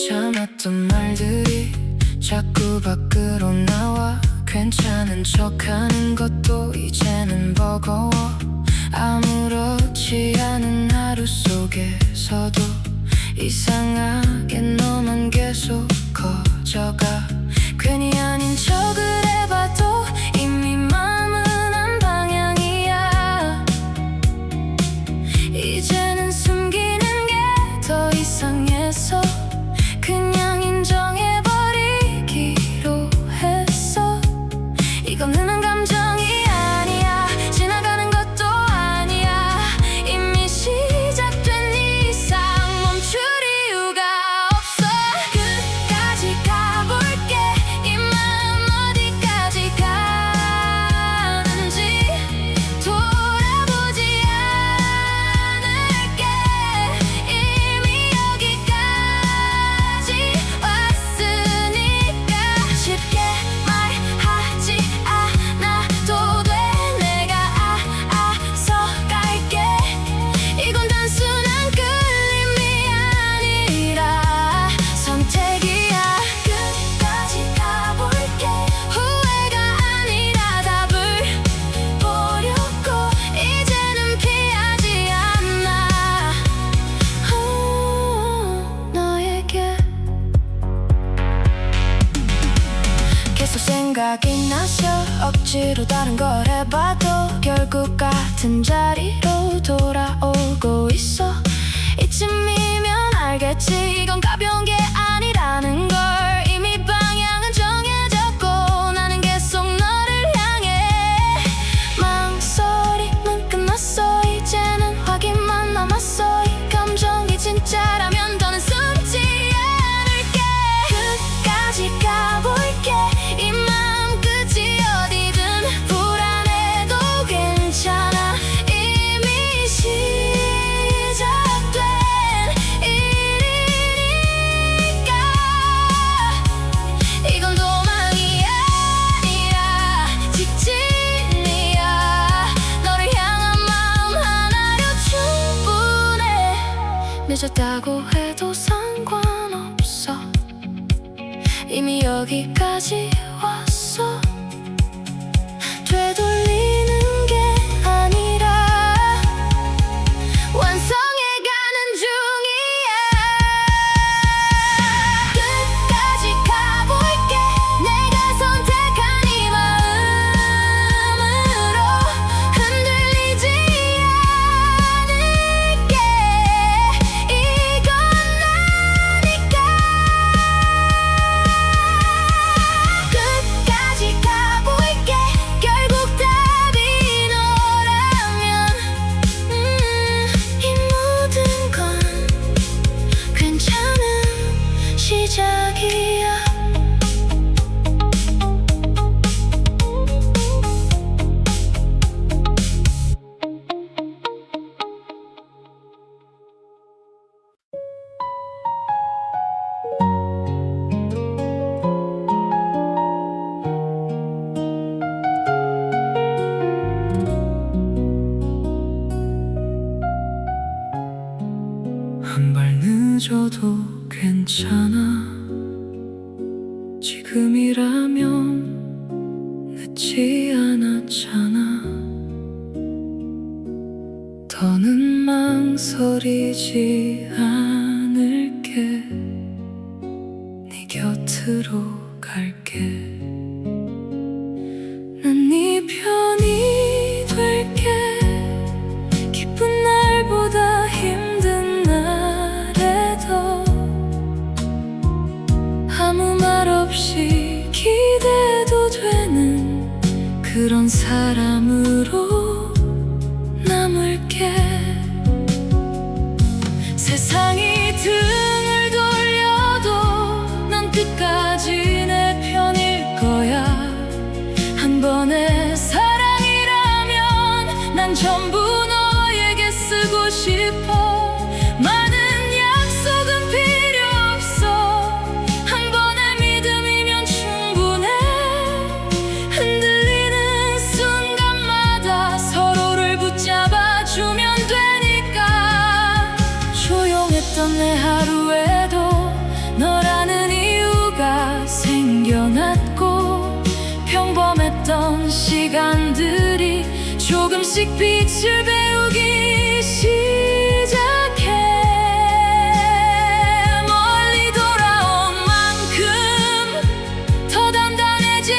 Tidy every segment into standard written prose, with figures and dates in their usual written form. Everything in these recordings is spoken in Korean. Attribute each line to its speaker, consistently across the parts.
Speaker 1: 참았던 말들이 자꾸 밖으로 나와 괜찮은 척하는 것도 이제는 버거워. 아무렇지 않은 하루 속에서도 이상하게 너만 계속 커져가. 괜히 아닌 척을 해봐도 이미 마음은 한 방향이야. 이제는 숨기는 게 더 이상해서 그냥 인정해버리기로 했어. 이건 흔한 감정이 아니야. 지나가는 것도 아니야. 이미 시작된 이상 멈출 이유가 없어. 끝까지 가볼게. 이 마음 어디까지 가는지 돌아보지 않을게. 이미 여기까지 왔으니까 쉽게 말하지 않아도 돼. 내가 알아서 갈게. 이건 단순한 끌림이 아니라 선택이야. 끝까지 가볼게. 후회가 아니라 답을 보려고. 이제는 피하지 않아. 너에게 계속 생각이 나서 억지로 다른 걸 해봐도 결국 같은 자리로 돌아오고 있어. 이쯤이면 알겠지. 이건 가벼운 게 아니라는 걸. 이미 방향은 정해졌고 나는 계속 너를 향해. 망설임은 끝났어. 이제는 확인만 남았어. 이 감정이 진짜라면 더는 숨지 않을게. 끝까지 가볼게. 이 마음 끝이 어디든 불안해도 괜찮아. 이미 시작된 일이니까. 이건 도망이 아니라 직진이야. 너를 향한 마음 하나로 충분해. 늦었다고 해도 상관없어. 이미 여기까지 왔어. 되돌리는 게 아니라 완성해가는 중이야. 끝까지 가볼게. 내가 선택한 이 마음으로 흔들리지 않을게. 이건 나니까. 끝까지 가볼게. 결국 답이 너라면 이 모든 건 괜찮은 시작이야. 한 발 늦어도 괜찮아. 지금이라면 늦지 않았잖아. 더는 망설이지 않을게. 네 곁으로 갈게. 난 네 편이 될게. 기쁜 날보다 힘든 날에도 아무 말 없이 기대도 되는 그런 사람으로 남을게. 세상이 등을 돌려도 난 끝까지 내 편일 거야. 한 번의 사랑이라면 난 전부 너에게 쓰고 싶어. 많은 약속은 필요 없어. 한 번의 믿음이면 충분해. 흔들리는 순간마다 서로를 붙잡아주면 되니까. 조용했던 내 하루에도 너라는 이유가 생겨났고, 평범했던 시간들이 조금씩 빛을 배우기 시작해. 멀리 돌아온 만큼 더 단단해진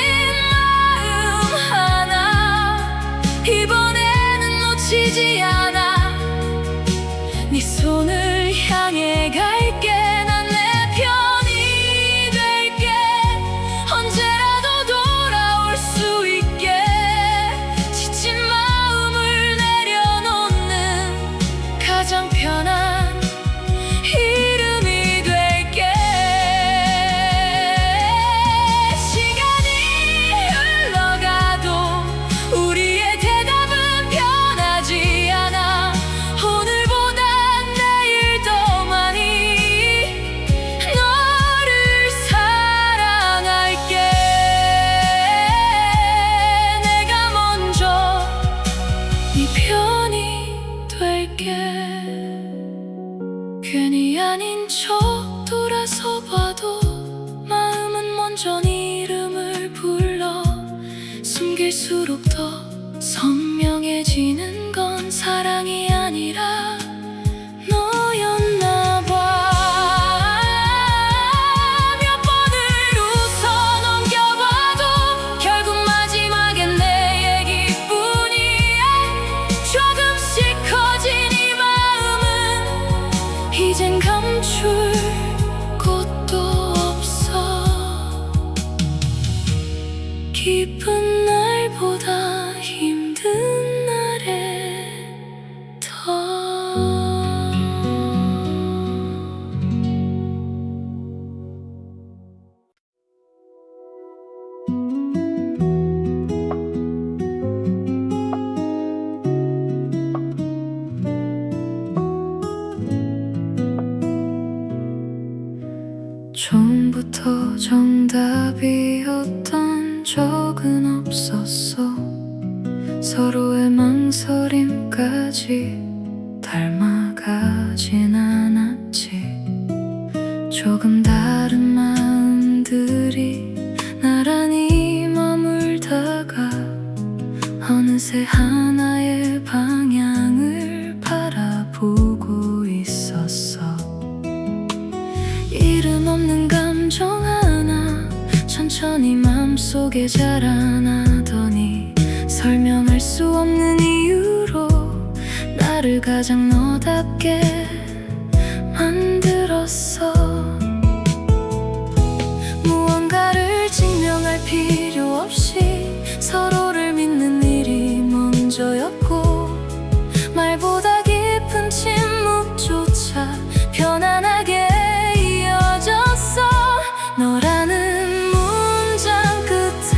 Speaker 1: 마음 하나. 이번에는 놓치지 않아. 네 손을 향해 갈게. 난 내 편이 될게. 언제라도 돌아올 수 있게. 지친 마음을 내려놓는 가장 편한 이름이 될게. 시간이 흘러가도 우리의 대답은 변하지 않아. 오늘보다 내일 더 많이 너를 사랑할게. 내가 먼저 네 편이 될게. 괜히 아닌 척 돌아서 봐도 마음은 먼저 네 이름을 불러. 숨길수록 더 선명해지는 건 사랑이 아니라 너였나 봐. 몇 번을 웃어 넘겨봐도 결국 마지막엔 내 얘기뿐이야. 조금씩 커진 이 마음은 이젠 감출 곳도 없어. 기쁜 날보다 힘든 날에 더 처음부터 정답이었던 적은 없었어. 서로의 망설임까지 닮아가진 않았지. 조금 다른 마음들이 나란히 머물다가 어느새 하나의 방향을 바라보고 있었어. 이름 없는 감정 하나 천천히 맘속에 자라나더니 설명할 수 없는 이유로 나를 가장 너답게 만들었어. 무언가를 증명할 필요 없이 서로를 믿는 일이 먼저였고, 말보다 깊은 침묵조차 편안하게 이어졌어. 너라는 문장 끝에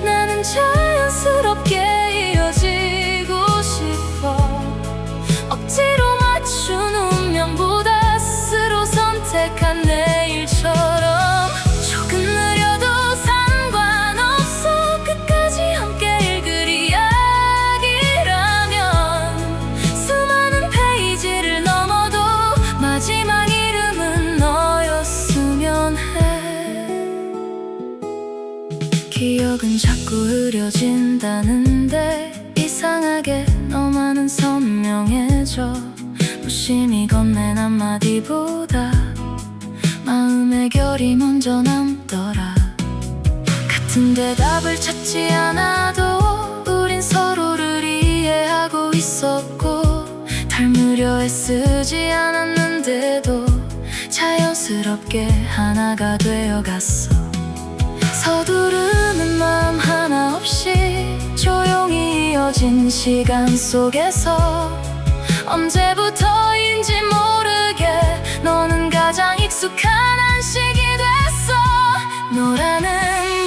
Speaker 1: 나는 자연스럽게 이어지고 싶어. 억지로 맞춘 운명보다 스스로 선택한 내일처럼. 조금 느려도 상관없어. 끝까지 함께 읽을 이야기라면 수많은 페이지를 넘어도 마지막 이름은 너였으면 해. 기억은 자꾸 흐려진다는데 이상하게 너만은 선명해져. 무심히 건넨 한마디보다 마음의 결이 먼저 남더라. 같은 대답을 찾지 않아도 우린 서로를 이해하고 있었고, 닮으려 애쓰지 않았는데도 자연스럽게 하나가 되어갔어. 서두르는 마음 하나 없이 조용히 이어진 시간 속에서 언제부터인지 모르게 너는 가장 익숙한 안식이 됐어. 너라는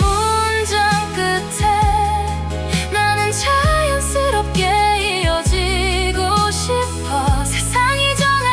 Speaker 1: 문장 끝에 나는 자연스럽게 이어지고 싶어. 세상이 정한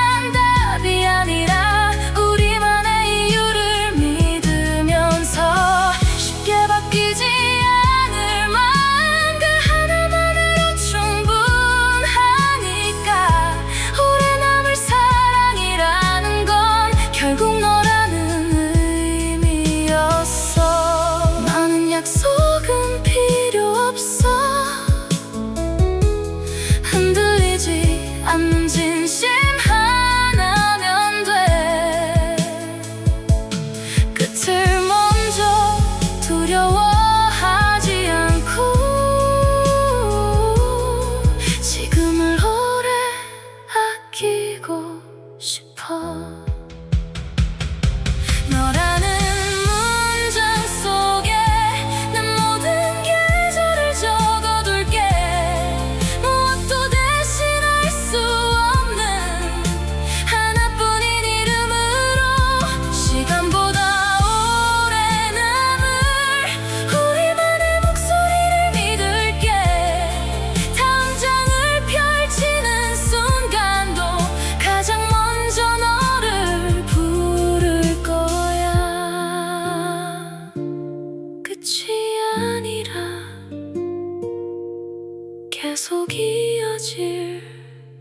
Speaker 1: 내일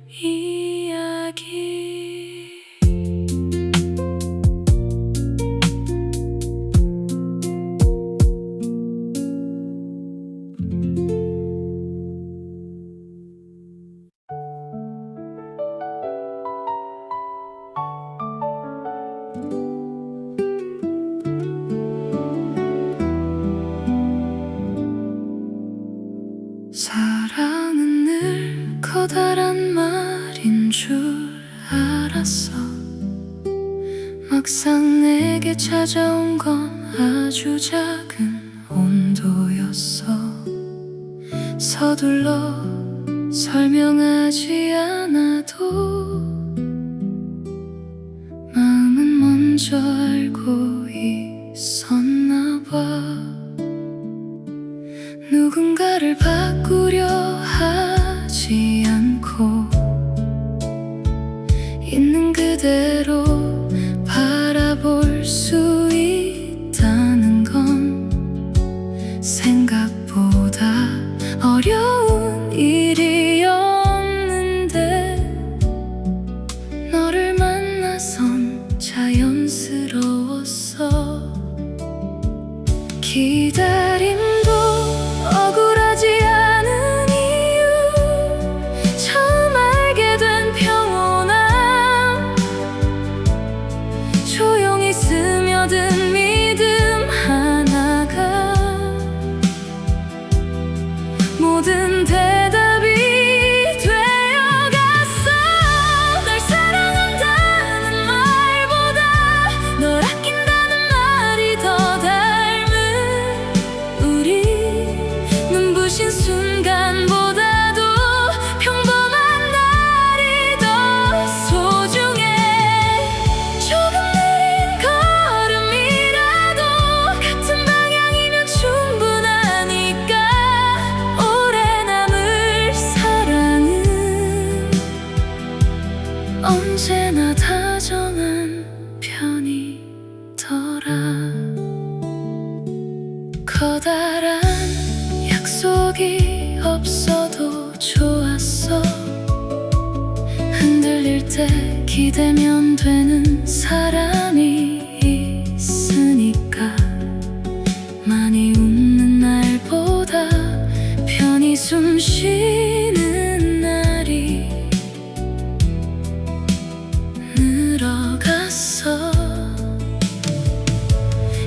Speaker 1: 이야기. 사랑은 늘 커다란 말인 줄 알았어. 막상 내게 찾아온 건 아주 작은 온도였어. 서둘러 설명하지 않아도 마음은 먼저 알고 있었나 봐. 누군가를 바꾸려 하지 않고 있는 그대로 바라볼 수 있다는 건 생각보다 어려운 일이었는데, 너를 만나선 자연스러웠어. 기다림도 억울하지 않은 이유, 처음 알게 된 평온함, 조용히 스며든 믿음 하나가 모든 대답이 되어갔어. 널 사랑한다는 말보다 널 아낀다는 말이 더 닮은 우리. 눈부신 순간보다도 평범한 날이 더 소중해. 조금 느린 걸음이라도 같은 방향이면 충분하니까. 오래 남을 사랑은 언제나 다정한 편이더라. 커다란 약속이 없어도 좋았어. 흔들릴 때 기대면 되는 사람이 있으니까. 많이 웃는 날보다 편히 숨 쉬는 날이 늘어갔어.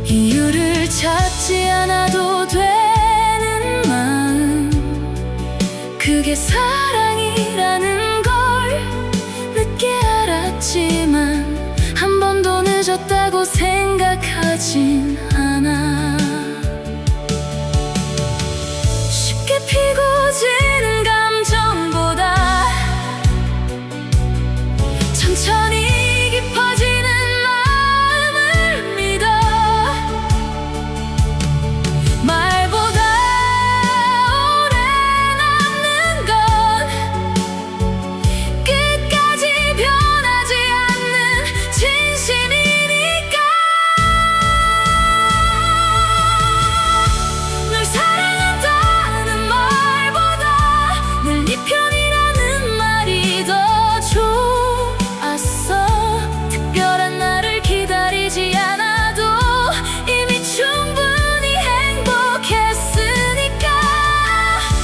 Speaker 1: 이유를 찾지 않아도 되는 마음, 그게 사랑이라는 걸 늦게 알았지만 한 번도 늦었다고 생각하진 않아. 쉽게 피고 지는 감정보다 천천히 깊어지는 마음을 믿어. 말보다 오래 남는 건 끝까지 변하지 않는 진심이니까. 널 사랑한다는 말보다 늘 네 편이라는 말이 더 좋았어. 특별한 날을 기다리지 않아도 이미 충분히 행복했으니까.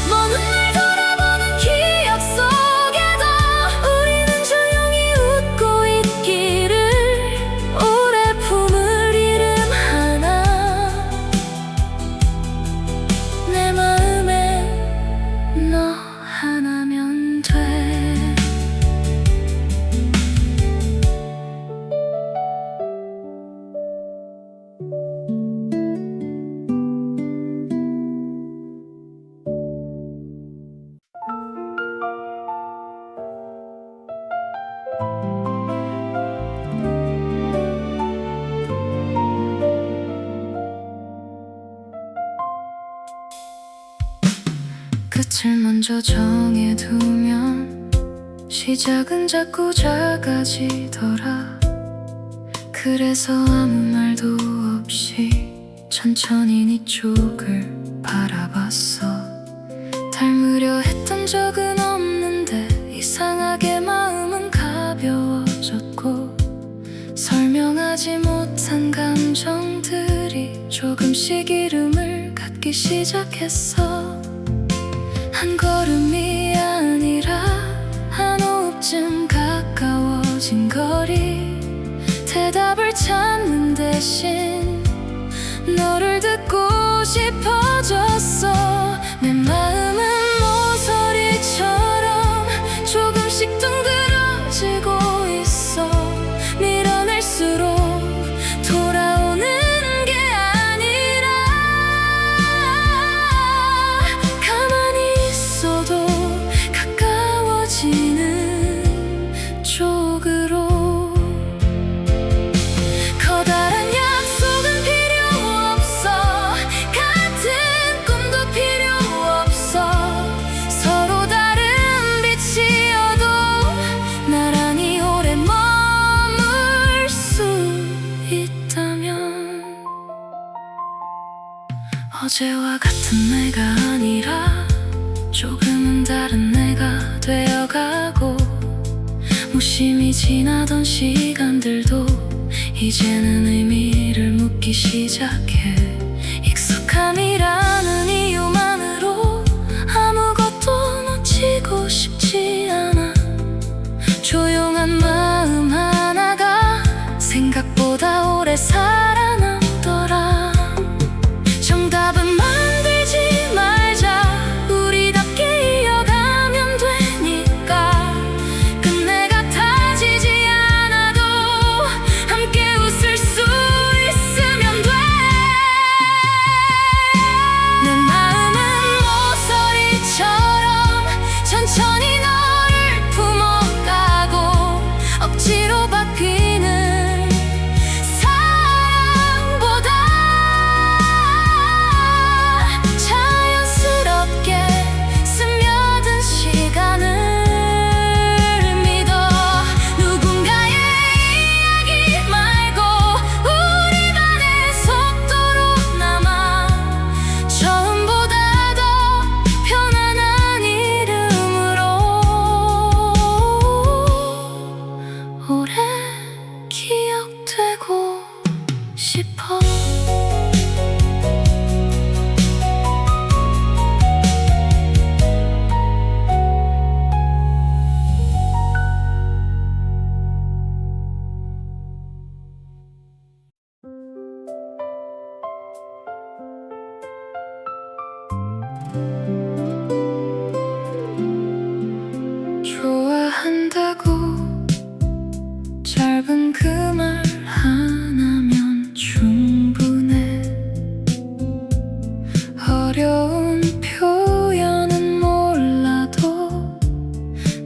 Speaker 1: 먼 날 돌아보는 기억 속에도 우리는 조용히 웃고 있기를. 오래 품을 이름 하나 내 마음에 너 하나면 돼. 끝을 먼저 정해두면 시작은 자꾸 작아지더라. 그래서 아무 말도 없이 천천히 네 쪽을 바라봤어. 닮으려 했던 적은 없는데 조금씩 이름을 갖기 시작했어. 한 걸음이 아니라 한 호흡쯤 가까워진 거리. 대답을 찾는 대신 너를 듣고 싶어졌어. 내 마음은 모서리처럼 조금씩 둥그러지고 있어. 밀어낼수록 돌아오는 게 아니라 가만히 있어도 가까워지는 쪽으로. 커다란 약속은 필요 없어. 같은 꿈도 필요 없어. 서로 다른 빛이어도 나란히 오래 머물 수 있다면. 어제와 같은 내가 아니라 조금은 다른 내가 되어가고, 무심히 지나던 시간들도 이제는 의미를 묻기 시작해. 익숙함이라는 이유만으로 아무것도 놓치고 싶지 않아. 조용한 마음 하나가 생각보다 오래 살아남더라. 정답은 만들지 말자. 우리답게 이어가면 되니까. 끝내 같아지지 않아도 함께 웃을 수 있으면 돼. 내 마음은 모서리처럼 천천히 너를 품어가고, 억지로 바뀌는 사랑보다 자연스럽게 스며든 시간을 믿어. 누군가의 이야기 말고 우리만의 속도로 남아. 처음보다 더 편안한 이름으로 오래 기억되고 싶어. 좋아한다고 짧은 그 말 하나면 충분해. 어려운 표현은 몰라도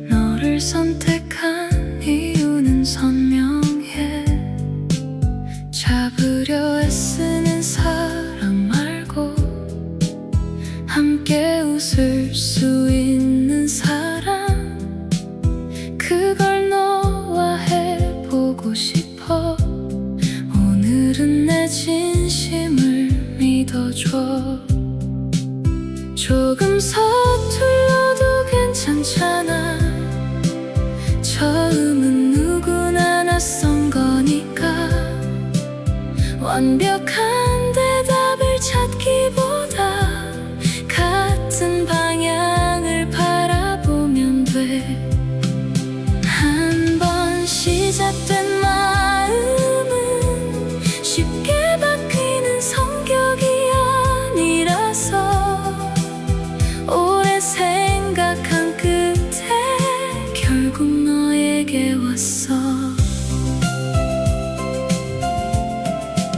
Speaker 1: 너를 선택한 이유는 선명해. 잡으려 애쓰는 사람 말고 함께 웃을 수 있는 사람. 그걸 너와 해보고 싶어. 오늘은 내 진심을 믿어줘. 조금 서툴러도 괜찮잖아. 처음은 누구나 낯선 거니까. 완벽한 대답을 찾기보다 같은 방향을 바라보면 돼. 한번 시작된 마음은 쉽게 바뀌는 성격이 아니라서. 오래 생각한 끝에 결국 너에게 왔어.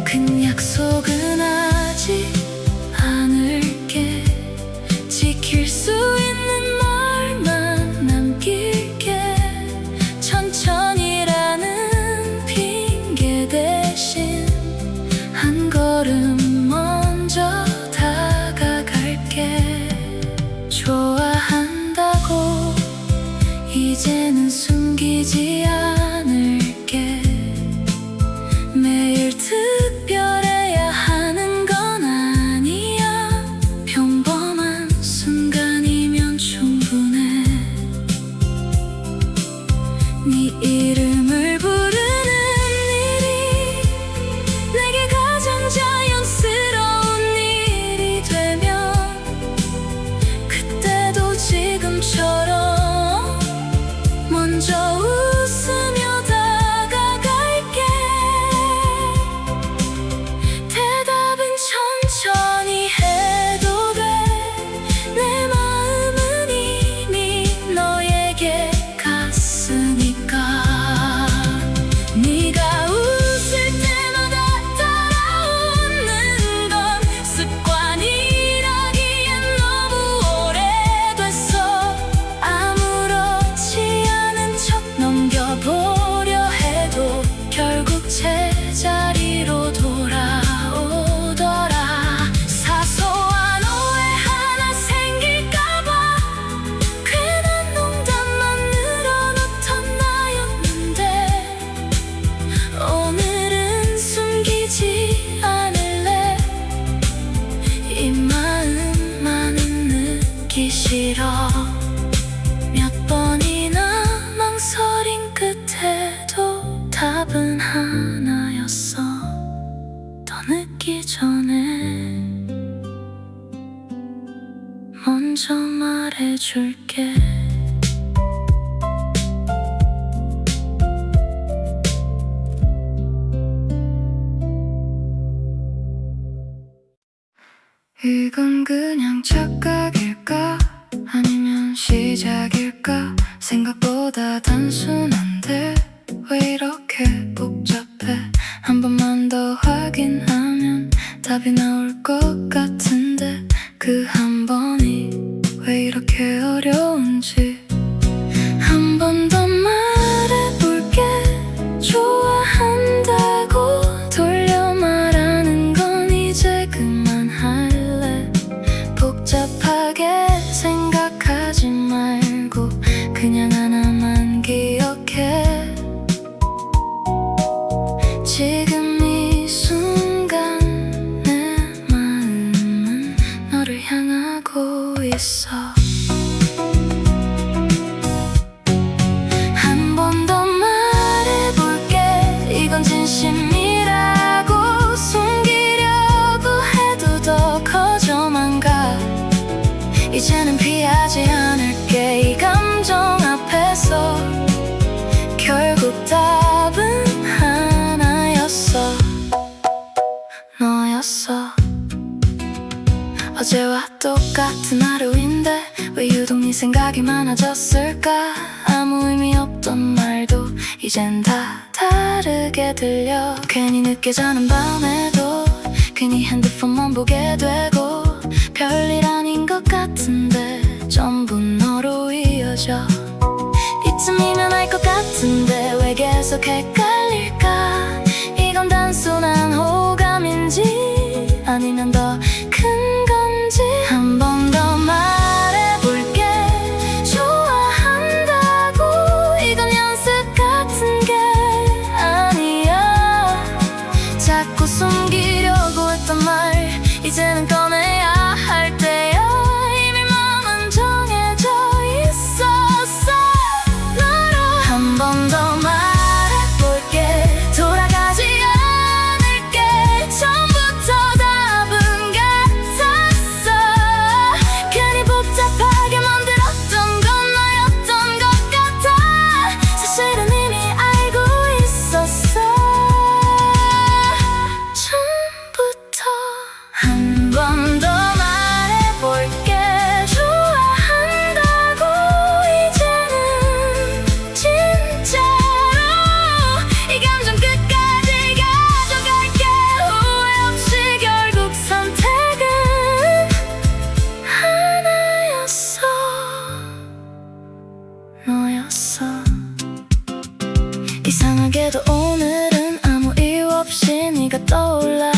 Speaker 1: 큰 약속은 하지 않을게. 지킬 수 있는 말만 남길게. 천천히라는 핑계 대신 한 걸음 먼저 다가갈게. 좋아한다고 이제는 숨기지 않을게. 매일 특별해야 하는 건 아니야. 평범한 순간이면 충분해. 네 이름을 부르는 일이 내게 가장 자연스러운 줄게. 이건 그냥 착각일까? 아니면 시작일까? 생각보다 단순한데 왜 이렇게 복잡해? 한 번만 더 확인하면 답이 나올 것 같은데 그 한 번이 왜 이렇게 어려운지 한 번 더 말해볼게. 좋아한다고 돌려 말하는 건 이제 그만할래. 복잡하게 생각하지 말고 그냥 하나만 기억해. 지금 이 순간 내 마음은 너를 향하고 있어. 한 번 더 말해볼게. 이건 진심이라고 숨기려고 해도 더 커져만 가. 이제는 피하지 않을게. 이 감정 앞에서 결국 답은 하나였어. 너였어. 어제와 똑같은 하루인데 왜 유독 네 생각이 많아졌을까? 아무 의미 없던 말도 이젠 다 다르게 들려. 괜히 늦게 자는 밤에도 괜히 핸드폰만 보게 되고 별일 아닌 것 같은데 전부 너로 이어져. 이쯤이면 알 것 같은데 왜 계속 헷갈릴까? 이건 단순한 호감인지 아니면 더 큰 건지 한 번 더 말해볼게. 좋아한다고 이건 연습 같은 게 아니야. 자꾸 숨기려고 했던 말 이제는 꺼내야 할 때야. 이미 마음은 정해져 있었어. 너로 한 번 더 말해볼게. 돌아가지 않을게. 처음부터 답은 같았어. 괜히 복잡하게 만들었던 건 너였던 것 같아. 사실은 이미 알고 있었어. 처음부터 한 번 더 말해볼게. 좋아한다고 이제는 진짜로 이 감정 끝까지 가져갈게. 후회 없이 결국 선택은 하나였어. 너였어. 이상하게도 오늘은 아무 이유 없이 네가 떠올라.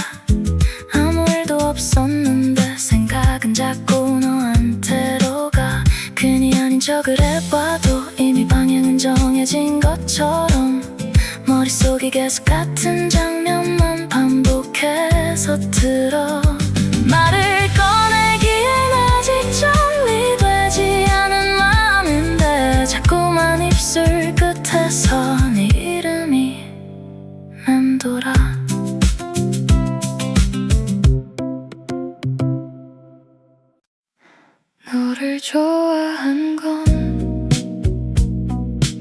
Speaker 1: 아무 일도 없었는데 생각은 자꾸 너한테로 가. 괜히 아닌 척을 해봐도 이미 방향은 정해진 것처럼 머릿속이 계속 같은 장면만 반복해서 들어. 말을 꺼내기엔 아직 정리되지 않은 마음인데 자꾸만 입술 끝에서 네 이름이 맴돌아. 너를 좋아한 건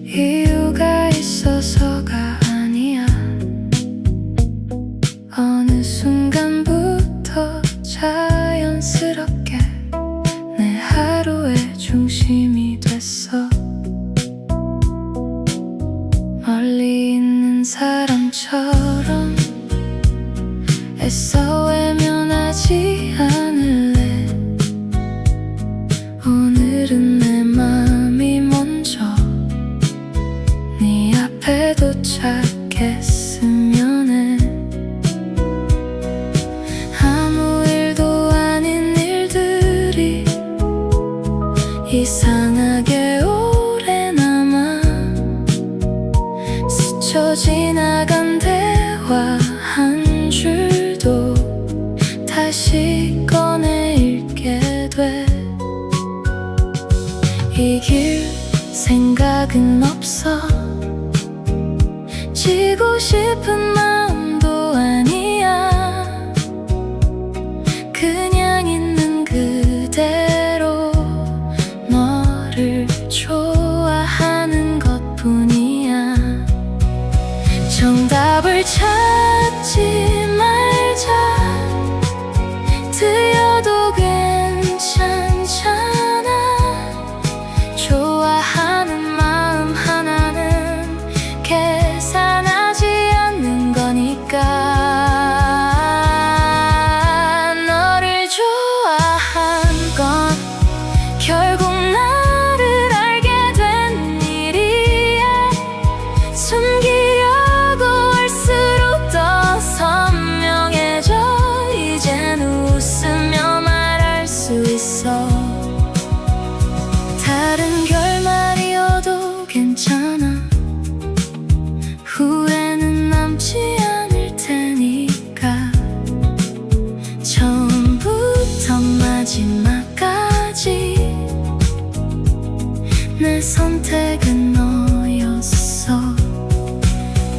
Speaker 1: 이유가 있어서가 아니야. 어느 순간부터 자연스럽게 내 하루의 중심이 됐어. 멀리 있는 사람처럼 애써 외면하지 않을래. 오늘은 내 맘이 먼저 네 앞에 도착했으면 해. 아무 일도 아닌 일들이 이상하게 오래 남아. 스쳐 지나간 대화 한 줄도 다시 꺼내 읽게 돼. 이길 생각은 없어. 지고 싶은 마음도 아니야. 그냥 있는 그대로 너 있잖아. 후회는 남지 않을 테니까. 처음부터 마지막까지 내 선택은 너였어.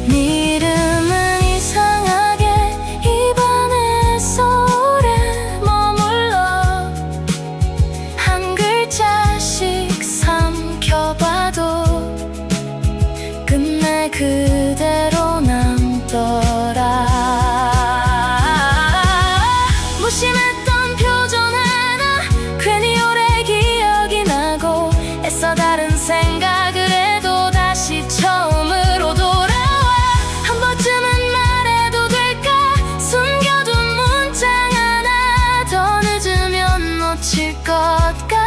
Speaker 1: 네 이름은 이상하게 입안에서 오래 머물러. 한 글자씩 삼켜봐도 끝내 그대로 남더라. 무심했던 표정 하나 괜히 오래 기억이 나고, 애써 다른 생각을 해도 다시 처음으로 돌아와. 한 번쯤은 말해도 될까? 숨겨둔 문장 하나 더 늦으면 놓칠 것 같아.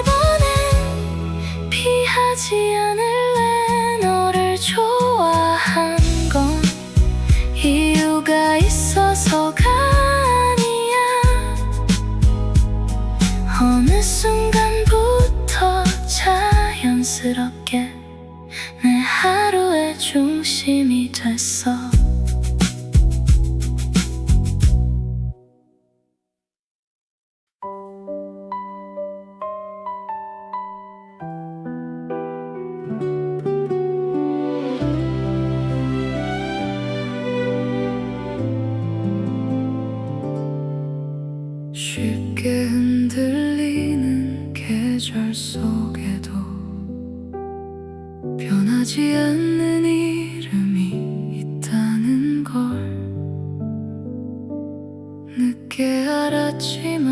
Speaker 1: 이번엔 피하지 않을래. 너를 좋아한 건 이유가 있어서가 아니야. 어느 순간부터 자연스럽게 내 하루의 중심이 됐어. 쉽게 흔들리는 계절 속에도 변하지 않는 이름이 있다는 걸 늦게 알았지만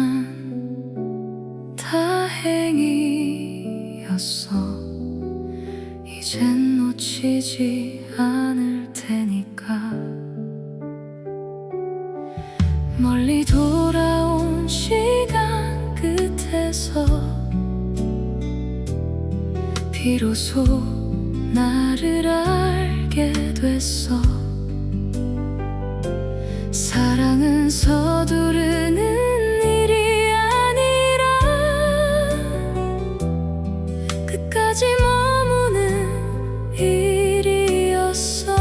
Speaker 1: 다행이었어. 이젠 놓치지 않을 테니까. 멀리 돌아온 시간 끝에서 비로소 나를 알게 됐어. 사랑은 서두르는 일이 아니라 끝까지 머무는 일이었어.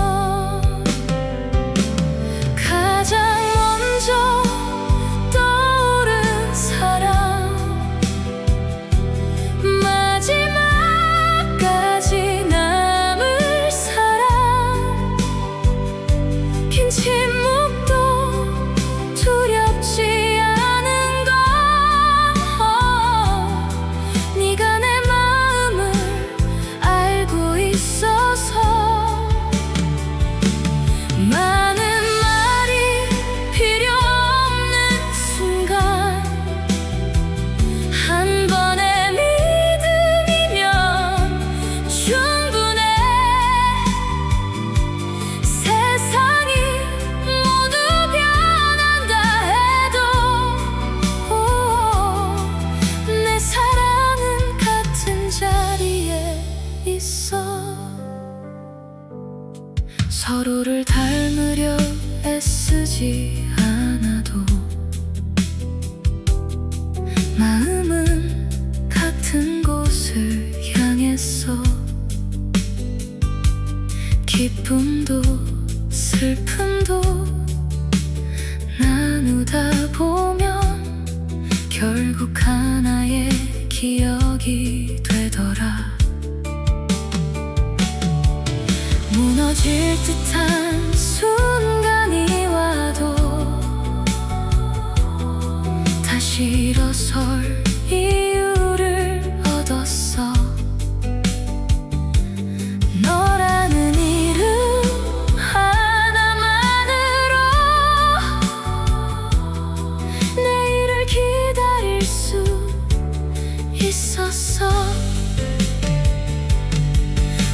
Speaker 1: 가장 먼저 떠오른 사람, 마지막까지 남을 사람. 긴 침묵도 두렵지 않은 건 네가 내 마음을 알고 있어서. 많은 말이 필요 없는 순간 한 번의 믿음이면 충분해. 세상이 모두 변한다 해도 내 사랑은 같은 자리에 있어. 서로를 닮으려 애쓰지 않아도 마음은 같은 곳을 향했어. 기쁨도 슬픔도 나누다 보면 결국 하나의 기억이 되더라. 무너질 듯한 순간이 와도 다시 일어설 이유를 얻었어. 너라는 이름 하나만으로 내일을 기다릴 수 있었어.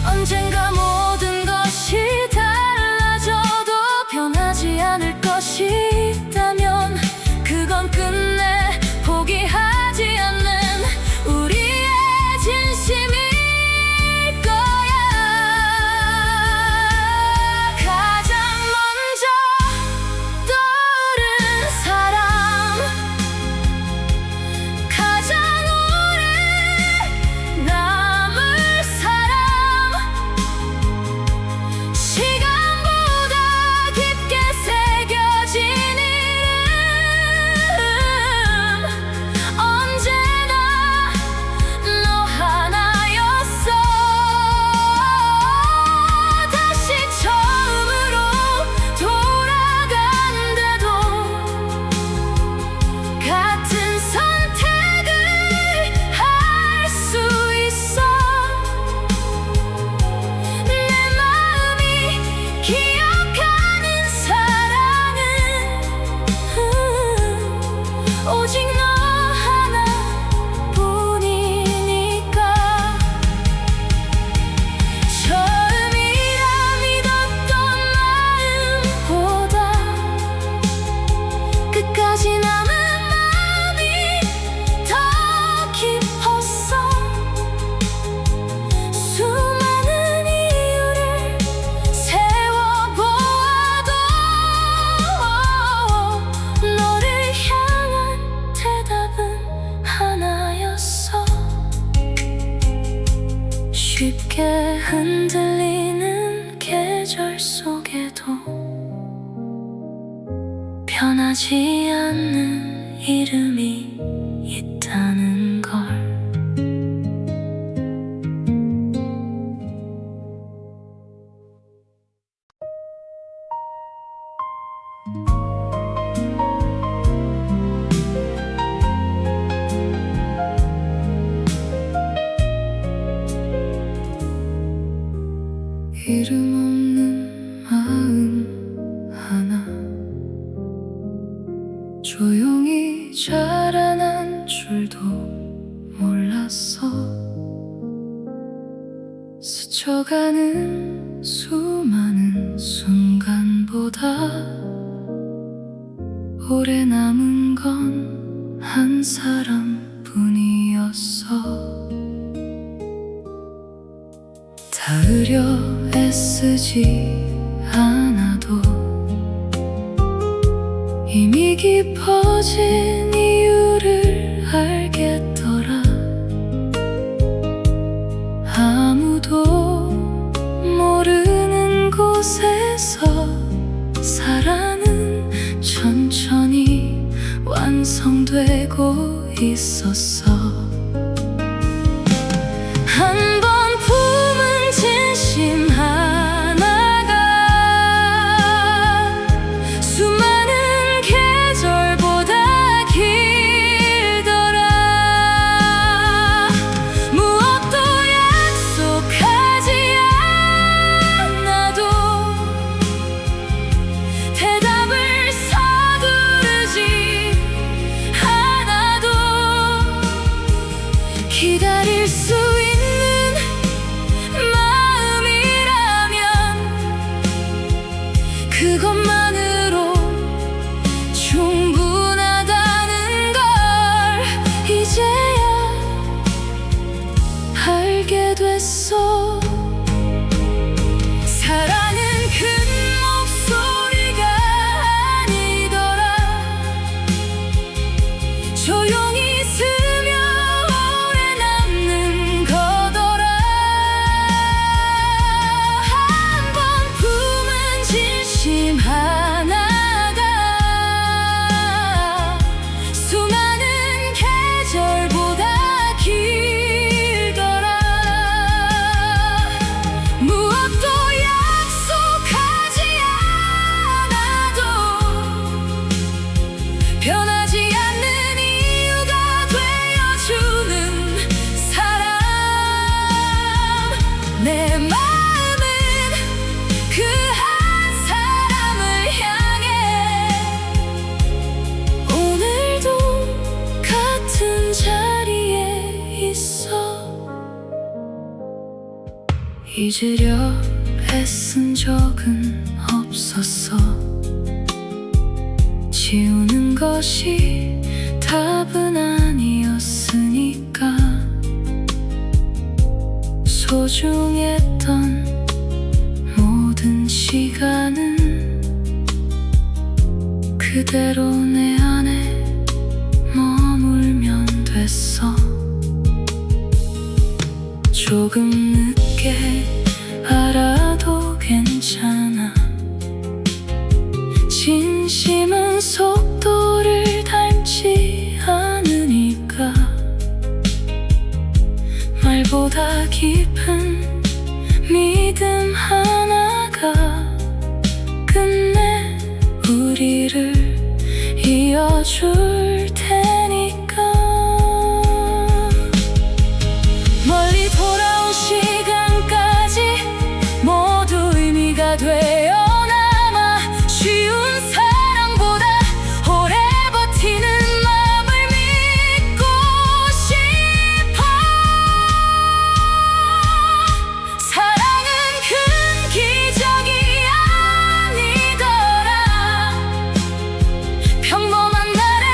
Speaker 1: 언젠가 모든 것이 달라져도 변하지 않을 것이 있다면 그건 끝내 포기할 바람에 흔들리는 계절 속에도 변하지 않는 이름이 있다는 걸. 이름 없는 마음 하나, 조용히 자라난 줄도 몰랐어. 스쳐가는 수많은 순간보다 오래 남은 건 한 사람뿐이었어. 닿으려 애쓰지 않아도 이미 깊어진 이유를 알겠더라. 아무도 모르는 곳에서 사랑은 천천히 완성되고 있었어. 한 번 품은 진심 하나가 수많은 계절보다 길더라. 무엇도 약속하지 않아도 대답을 서두르지 않아도 기다릴 수 있는 마음이라면 그것만으로 충분하다는 걸 이제야 알게 됐어. 사랑은 큰 목소리가 아니더라. 조용히 스며 오래 남는 거더라. 한 번 품은 진심 하나가 수많은 계절보다 길더라. 무엇도 약속하지 않아도 변하지 않는 이유가 되어주는 사람. 내 마음은 그 한 사람을 향해 오늘도 같은 자리에 있어. 잊으려 애쓴 적은 없었어. 지우는 것이 답은 아니었으니까. 소중했던 모든 시간은 그대로 내 안에 머물면 됐어. 조금 늦게 알아도 괜찮아. 진심은 속도를 닮지 않으니까. 말보다 깊은 믿음 하나가 끝내 우리를 이어줄 테니까. 멀리 돌아온 시간까지 모두 의미가 되어 남아. 쉬운 사랑보다 오래 버티는 마음을 믿고 싶어. 사랑은 큰 기적이 아니더라. 평범한 날에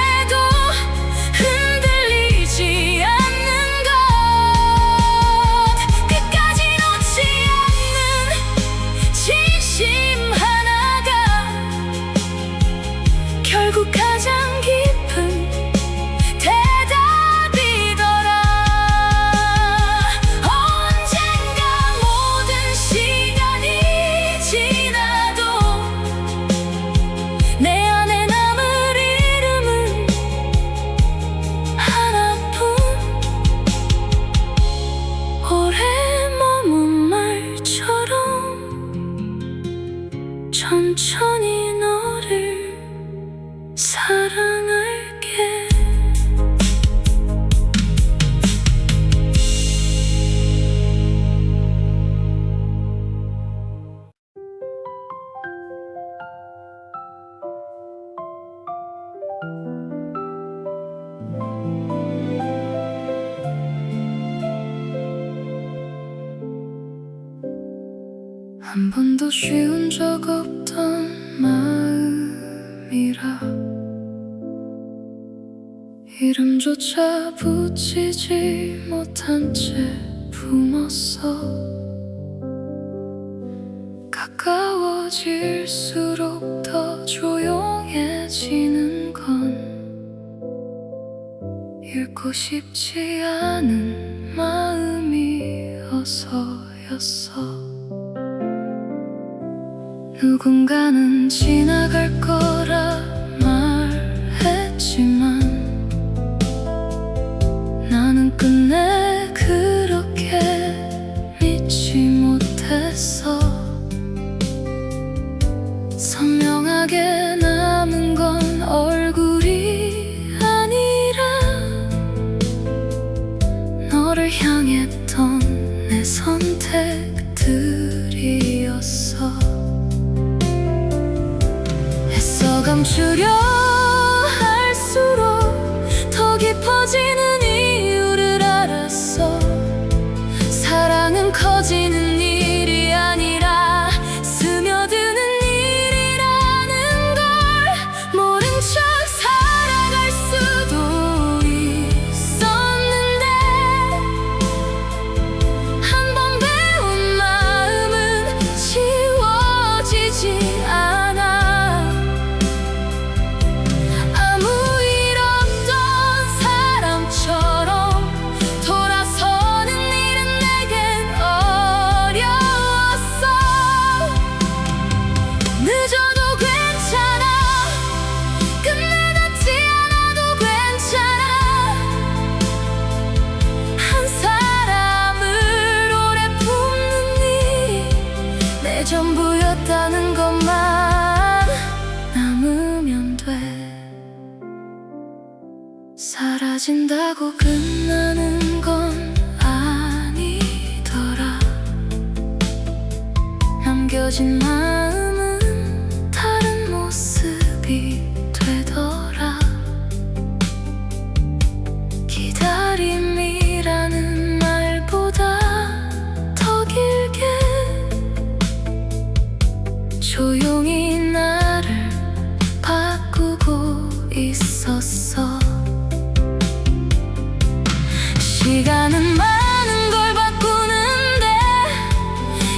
Speaker 1: 한 번도 쉬운 적 없던 마음이라 이름조차 붙이지 못한 채 품었어. 가까워질수록 더 조용해지는 건 읽고 싶지 않은 마음이어서였어. 누군가는 지나갈 거라 말했지만 나는 끝내 그렇게 믿지 못했어. 선명하게 남은 건 얼굴이 아니라 너를 향했던 내 선택들이었어. 애써 감추려 할수록 더 깊어지는 이유를 알았어. 사랑은 커지는 일이 아니라 스며드는 일이라는 걸. 모른 척 살아갈 수도 있었는데 한 번 배운 마음은 지워지지 않아. 아무 일 없던 사람처럼 돌아서는 일은 내겐 어려웠어. 늦어도 괜찮아. 끝내 닿지 않아도 괜찮아. 한 사람을 오래 품는 네 전부였다는 것만 남으면 돼. 사라진다고 끝나는 건 아니더라. 남겨진 마음은 다른 모습이 되더라. 기다림이라는 말보다 더 길게 조용히 나를 바꾸고 있었어. 시간은 많은 걸 바꾸는데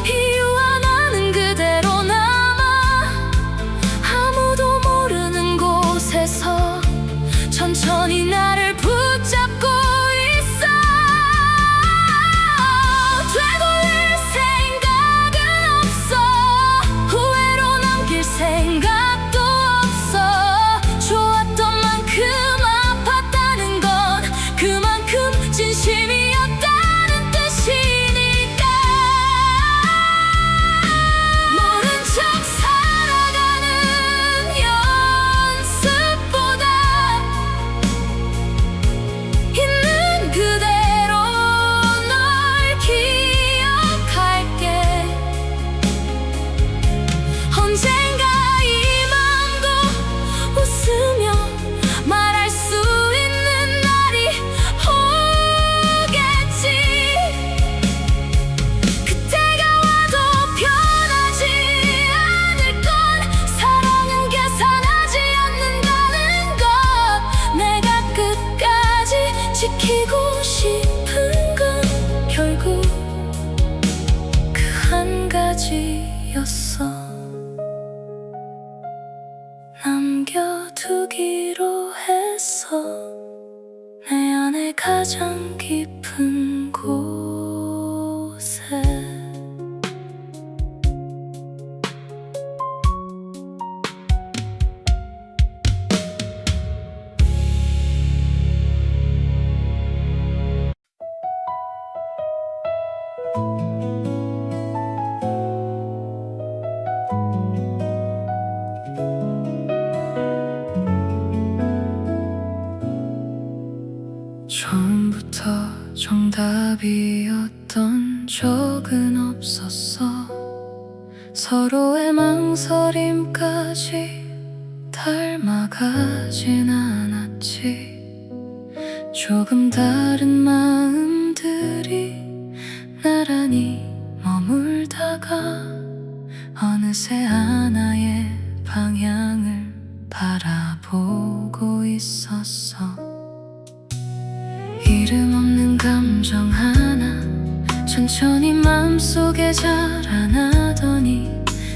Speaker 1: 이유와 나는 그대로 남아. 아무도 모르는 곳에서 천천히 나를 붙잡고 있어. 되돌릴 생각은 없어. 후회로 남길 생각도 없어. 좋았던 만큼 아팠다는 건 그만큼 진심이었다는 뜻이니까. 모른 척 살아가는 연습보다 있는 그대로 널 기억할게. 언젠가 이 맘도 웃으며 말할 수 있는 날이 오겠지. 그때가 와도 변하지 않을 건 사랑은 계산하지 않는다는 것. 내가 끝까지 지키고 싶은 건 결국 그 한 가지였어. 남겨두기로 했어. 내 안에 가장 깊은 곳에. 처음부터 정답이었던 적은 없었어. 서로의 망설임까지 닮아가진 않았지. 조금 다른 마음들이 나란히 머물다가 어느새 하나의 방향을 바라보고 있었어. 이름 없는 감정 하나 천천히 마음속에 자라나더니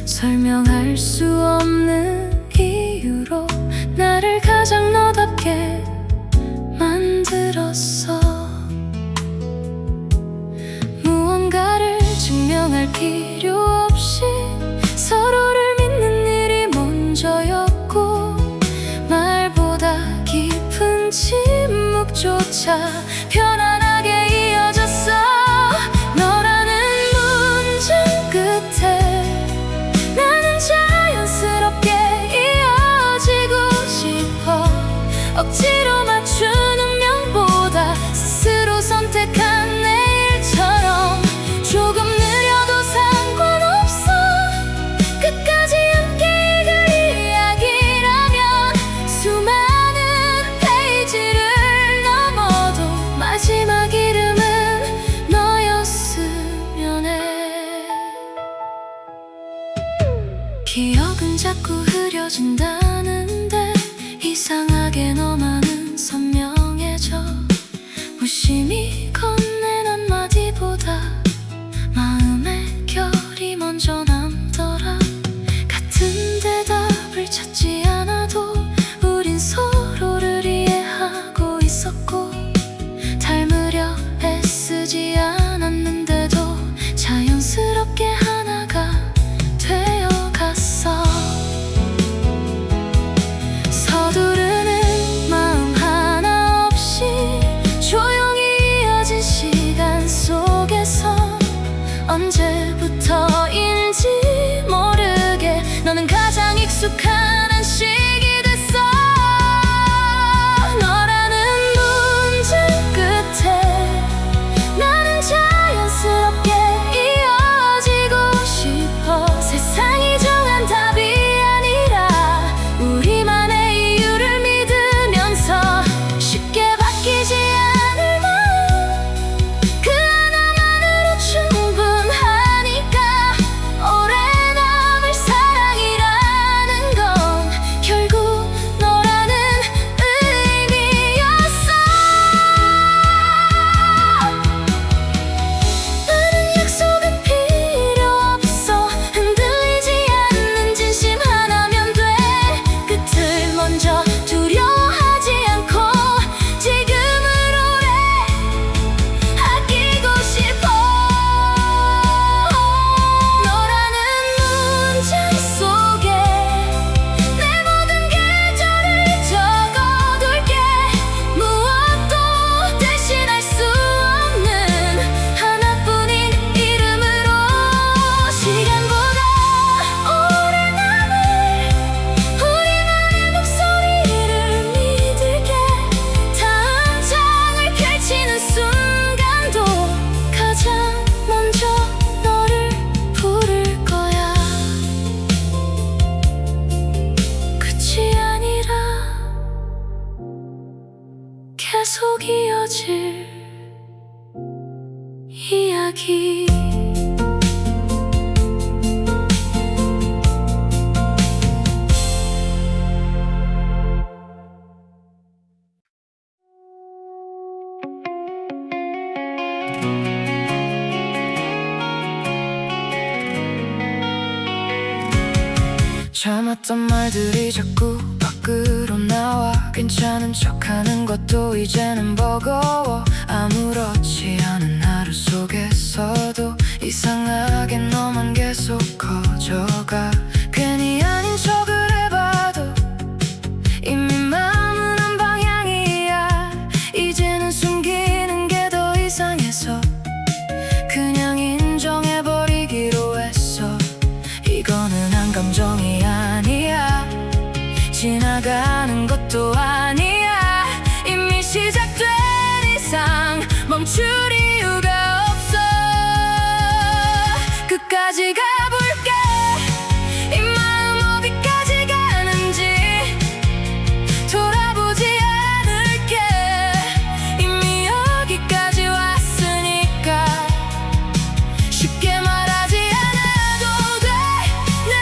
Speaker 1: 설명할 수 없는 이유로 나를 가장 너답게 만들었어. 무언가를 증명할 필요 없이 서로를 믿는 일이 먼저였고, 말보다 깊은 침묵조차 편안하게 이어졌어. 너라는 문장 끝에 나는 자연스럽게 이어지고 싶어. 억지로 맞춘 운명보다 스스로 선택한 내일처럼 조금 느려도 상관없어. 끝까지 함께 읽을 이야기라면 수많은 페이지를 넘어도 마지막 이름은 너였으면 해. 기억은 자꾸 흐려진다는데 이상하게 너만은 선명해져. 무심히 건넨 한마디보다 마음의 결이 먼저 남더라. 같은 대답을 찾지 않아도 우린 서로를 이해하고 있었고, 닮으려 애쓰지 않았는데도 자연스럽게 하나가 되어갔어. 서두르는 마음 하나 없이 조용히 이어진 시간 속에서 언제부터인지 모르게 너는 가장 익숙한 안식이 됐어. 너라는 문장 끝에 나는 자연스럽게 이어지고 싶어. 세상이 정한 답이 아니라 우리만의 이유를 믿으면서 쉽게 바뀌지 않을 마음, 그 하나만으로 충분하니까. 오래 남을 사랑이라는 건 결국 너라는 의미였어. 나는 약속은 필요 없어. 흔들리지 않는 진심 하나면 돼. 끝을 먼저 두려워하지 않고 지금을 오래 아끼고 싶어. 너라는 문장 속에 내 모든 계절을 적어둘게. 무엇도 대신할 수 없는 하나뿐인 이름으로 시간보다 오래 남을 우리만의 목소리를 믿을게. 다음 장을 펼치는 순간도 가장 먼저 너를 부를 거야. 끝이 아니라 계속 이어질 이야기. 참았던 말들이 자꾸 밖으로 나와. 괜찮은 척하는 것도 이제는 버거워. 아무렇지 않은 하루 속에서도 이상하게 너만 계속 커져가. 괜히 아닌 척을 해봐도 이미 마음은 한 방향이야. 이제는 숨기는 게 더 이상해서 그냥 인정해버리기로 했어. 이거는 한 감정이 아니야. 지나가는 것도 아니야. 이미 시작된 이상 멈출 이유가 없어. 끝까지 가볼게. 이 마음 어디까지 가는지 돌아보지 않을게. 이미 여기까지 왔으니까 쉽게 말하지 않아도 돼. 내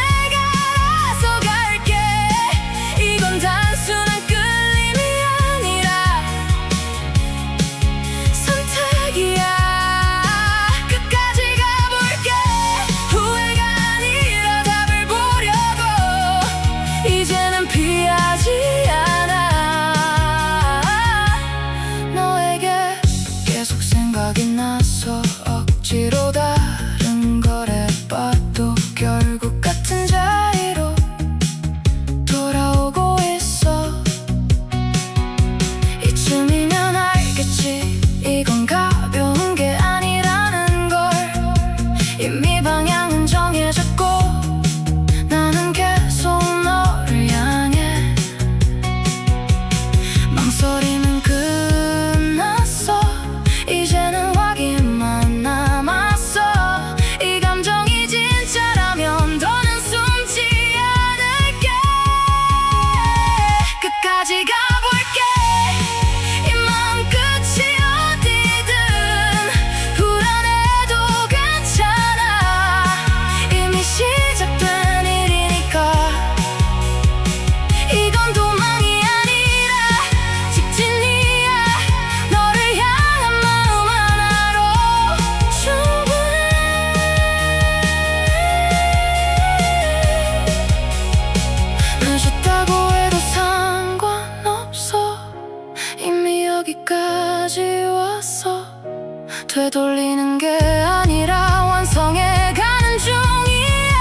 Speaker 1: 이미 방향은 정해졌고 나는 계속 너를 향해. 망설임은 끝났어. 이제는 확인만 남았어. 이 감정이 진짜라면 더는 숨지 않을게. 끝까지 가볼게. 이 마음 끝이 어디든 불안해도 괜찮아. 이미 시작된 일이니까. 이건 도망이 아니라 직진이야. 너를 향한 마음 하나로 충분해. 늦었다고 해도 상관없어. 이미 여기까지 왔어. 되돌리는 게 아니라 완성해 가는 중이야.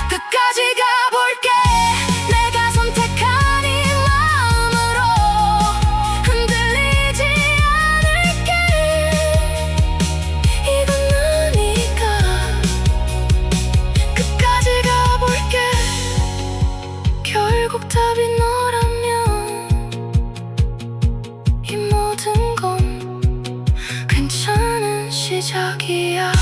Speaker 1: 끝까지 가볼게. 내가 선택한 이 마음으로 흔들리지 않을게. 이건 나니까. 끝까지 가볼게. 결국 답이 너라면 이 모든 건 괜찮은 시작이야.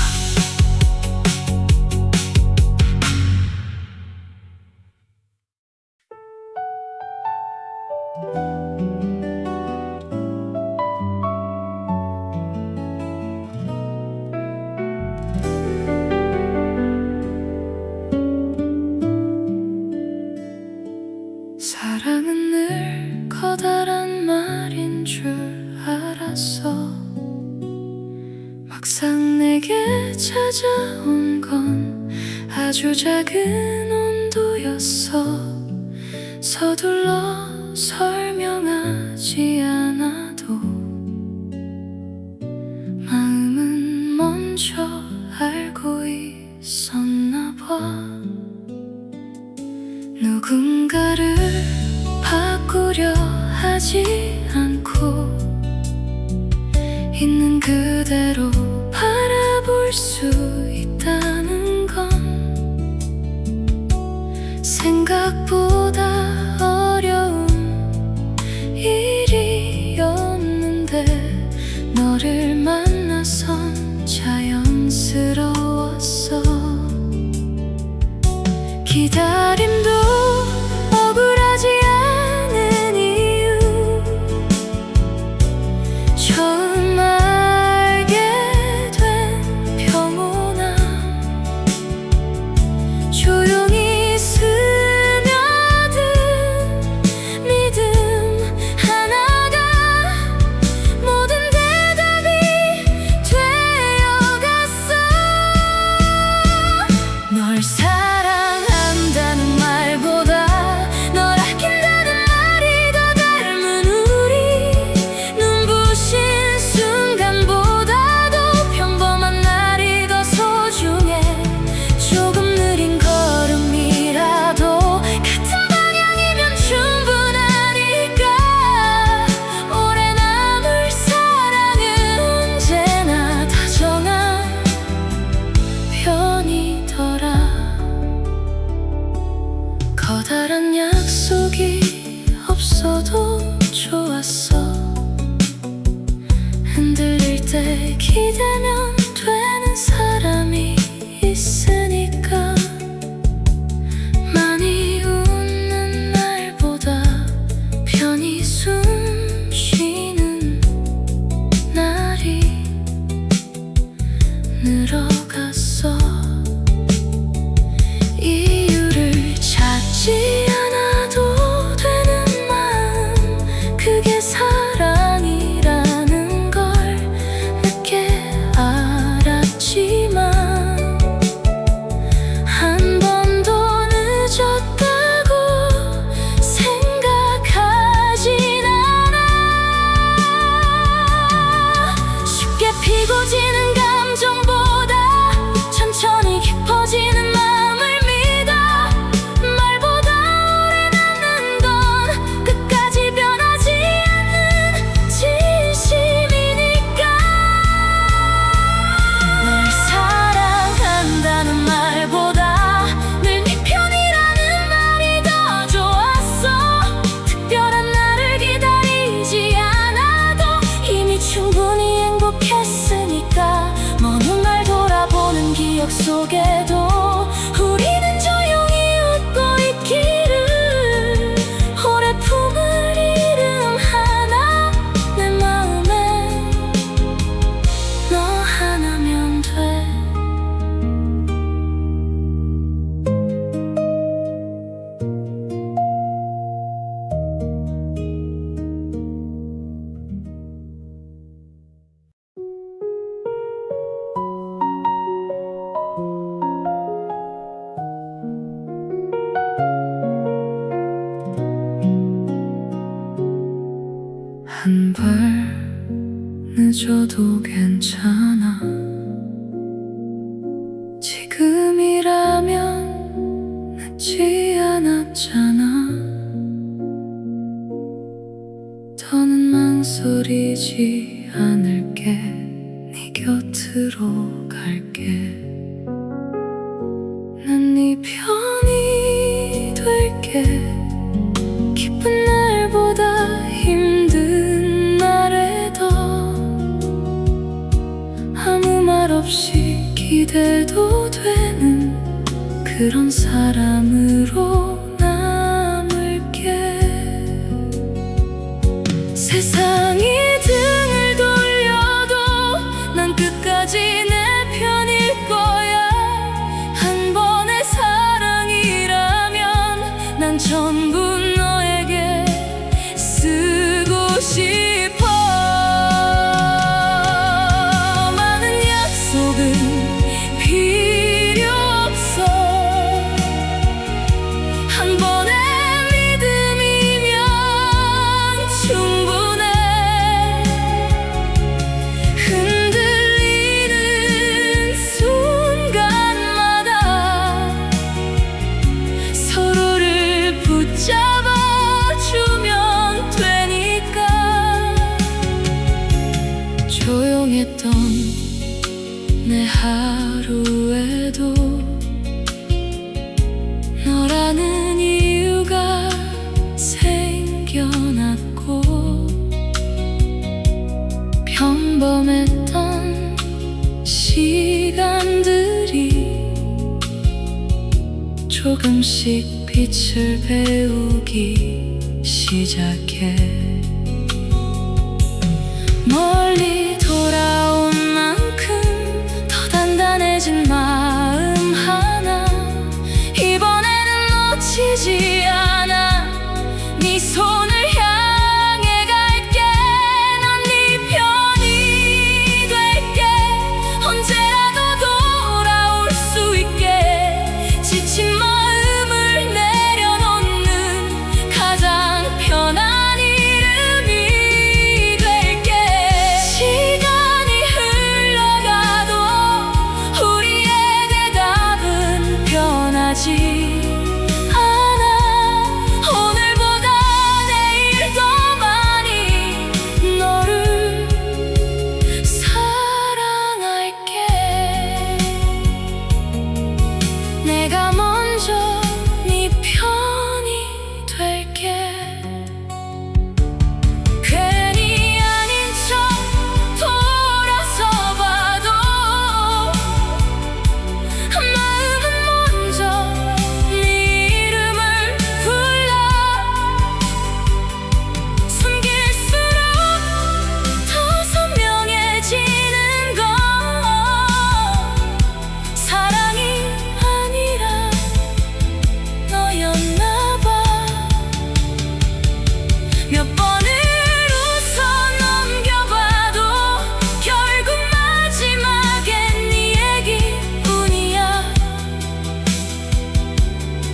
Speaker 1: 사랑은 늘 커다란 말인 줄 알았어. 막상 내게 찾아온 건 아주 작은 온도였어. 서둘러 설명하지 않아도 마음은 먼저 알고 있었나 봐. 누군가를 바꾸려 하지 않고 있는 그대로 바라볼 수 있다는 건 생각보다 어려운 일이었는데 너를 만나선 자연스러웠어. 기다림도 억울하지 않은 이유 처음 알게 된 평온함. 조용히 스며든 믿음 하나가 모든 대답이 되어갔어. 널 사랑한다는 말보다 널 아낀다는 말이 더 닮은 우리. 눈부신 순간보다도 평범한 날이 더 소중해. 조금 느린 걸음이라도 같은 방향이면 충분하니까. 오래 남을 사랑은 언제나 다정한 편이더라. 커다란 약속이 없어도 좋았어. 흔들릴 때 기대면 되는 사람이 있으니까. 많이 웃는 날보다 편히 숨 쉬는 날이 늘어갔어. 이유를 찾지 않아도 되는 마음, 그게 사랑이라는 걸 늦게 알았어. 잊어도 괜찮아. 지금이라면 늦지 않았잖아. 더는 망설이지 않을게. 네 곁으로 갈게. 난 네 편이 될게. 기쁜 날보다 힘든 날에도 아무 말 없이 기대도 되는 그런 사람으로 남을게. 세상이 등을 돌려도 난 끝까지 내 편일 거야. 한 번의 사랑이라면 난 전부 너에게 쓰고 싶어. 많은 약속은 필요 없어. 한 번의 믿음이면 충분해. 흔들리는 순간마다 서로를 붙잡아주면 되니까. 조용했던 내 하루에도 너라는 이유가 생겨났고, 평범했던 시간들이 조금씩 빛을 배우기 시작해. 멀리 돌아온 만큼 더 단단해진 마음 하나. 이번에는 놓치지 않아. 네 손을 향해 갈게. 난 네 편이 될게. 언제라도 돌아올 수 있게. 지친 마음을 내려놓는 가장 편한 이름이 될게. 시간이 흘러가도 우리의 대답은 변하지 않아. 오늘보다 내일 더 많이 너를 사랑할게. 내가 먼저 네 편이 될게. 괜히 아닌 척 돌아서 봐도 마음은 먼저 네 이름을 불러. 숨길수록 더 선명해지는 건 사랑이 아니라 너였나 봐. 몇 번을 웃어 넘겨봐도 결국 마지막엔 네 얘기뿐이야.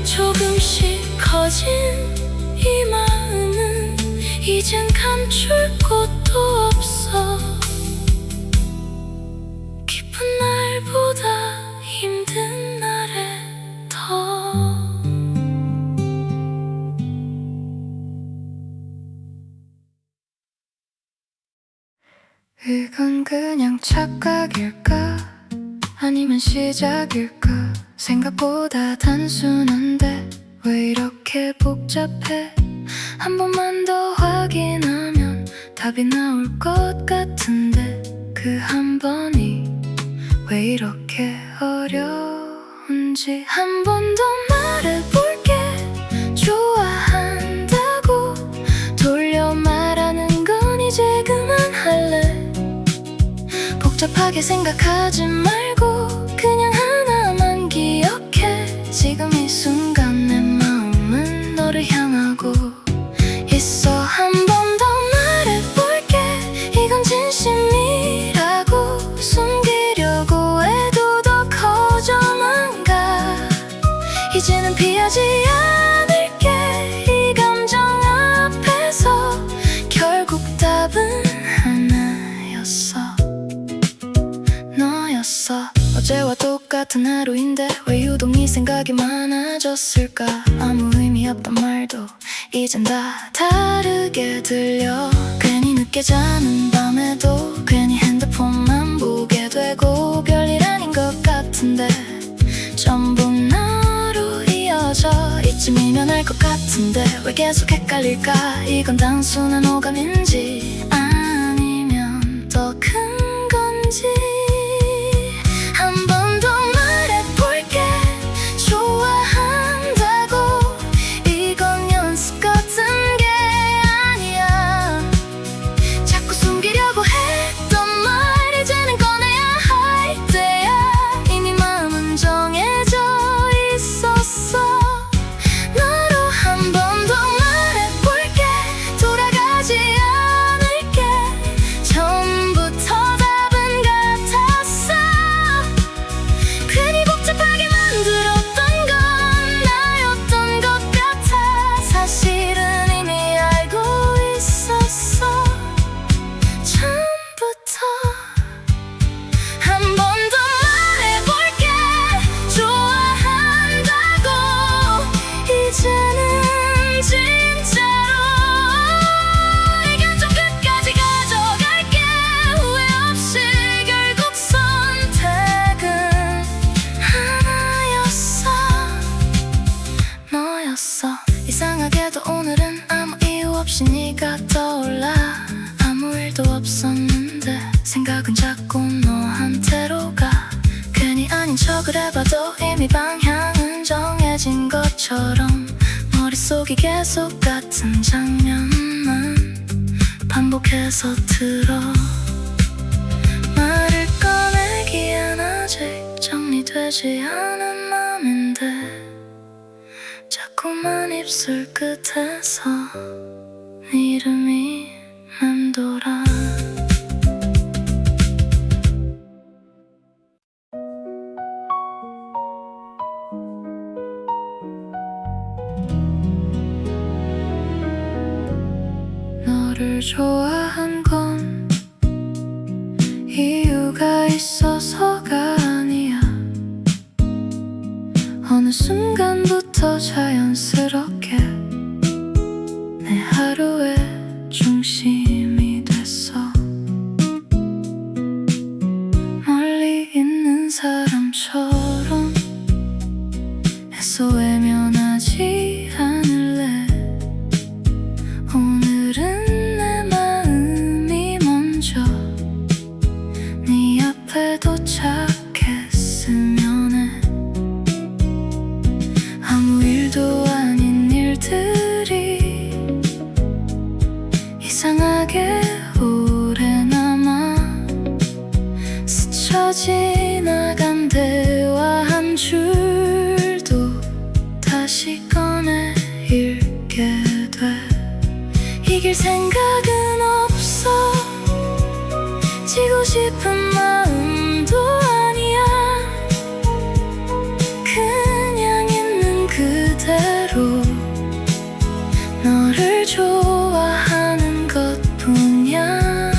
Speaker 1: 조금씩 커진 이 마음은 이젠 감출 곳도 없어. 기쁜 날보다 힘든 날에 더. 이건 그냥 착각일까? 아니면 시작일까? 생각보다 단순한데 왜 이렇게 복잡해? 한 번만 더 확인하면 답이 나올 것 같은데 그 한 번이 왜 이렇게 어려운지 한 번 더 말해볼게. 좋아한다고 돌려 말하는 건 이제 그만할래. 복잡하게 생각하지 말고 그냥 하나만 기억해. 지금 이 순간 내 마음은 너를 향하고 있어. 한 번 더 말해볼게. 이건 진심이라고. 숨기려고 해도 더 커져만 가. 이제는 피하지 않을게. 이 감정 앞에서 결국 답은 하나였어. 어제와 똑같은 하루인데 왜 유독 네 생각이 많아졌을까. 아무 의미 없던 말도 이젠 다 다르게 들려. 괜히 늦게 자는 밤에도 괜히 핸드폰만 보게 되고 별일 아닌 것 같은데 전부 나로 이어져. 이쯤이면 알 것 같은데 왜 계속 헷갈릴까. 이건 단순한 오감인지 아니면 더 큰 건지. 한 번 더 말해볼게. 좋아한다고. 이건 연습 같은 게 아니야. 자꾸 숨기려고 했던 말 이제는 꺼내야 할 때야. 이미 마음은 정해져 있었어. 너로 한 번 더 말해볼게. 돌아가지 않을게. 처음부터 답은 같았어. 괜히 복잡하게 만들었던 건 나였던 것 같아. 사실은 이미 알고 있었어. 처음부터. 한 번 더 말해볼게. 좋아한다고. 이제는 진짜로. 이건 좀 끝까지 가져갈게. 후회 없이. 결국 선택은 하나였어. 너였어. 이상하게도 오늘은 아무 이유 없이 네가 떠올라. 아무 일도 없었는데 생각은 자꾸 너한테로 가. 괜히 아닌 척을 해봐도 이미 방향은 정해진 것처럼 머릿속이 계속 같은 장면만 반복해서 들어. 말을 꺼내기엔 아직 정리되지 않은 맘인데 자꾸만 입술 끝에서 네 이름이 맴돌아. 너를 좋아한 건 이유가 있어서가 아니야. 어느 순간부터 자연스럽게 내 하루의 중심이 됐어. 멀리 있는 사람처럼 애써 외면하지 않을래. 오늘은 내 마음이 먼저 네 앞에 도착했으면 해. 아무 일도 아닌 일들이 이상하게 오래 남아. 스쳐 지나간 대화 한 줄도 다시 꺼내 읽게 돼. 이길 생각은 없어. 지고 싶은 마음도 아니야. 그냥 있는 그대로 너를 좋아하는 것뿐이야.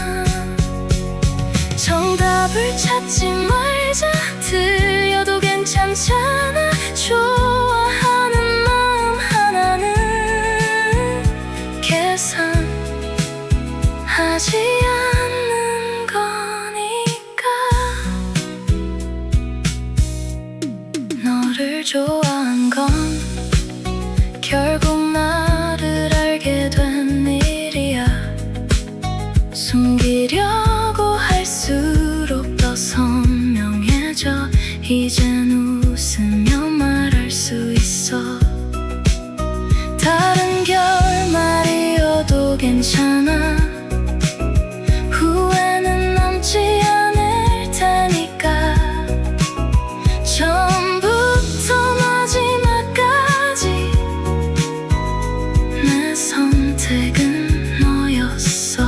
Speaker 1: 정답을 찾지 말자. 틀려도 괜찮잖아. 좋아하는 마음 하나는 계산하지 않는 거니까. 너를 좋아한 건 결국 나를 알게 된 일이야. 숨기려고 할수록 더 선명해져. 이젠 웃으며 말할 수 있어. 다른 결말이어도 괜찮아. 후회는 남지 않을 테니까. 처음부터 마지막까지 내 선택은 너였어.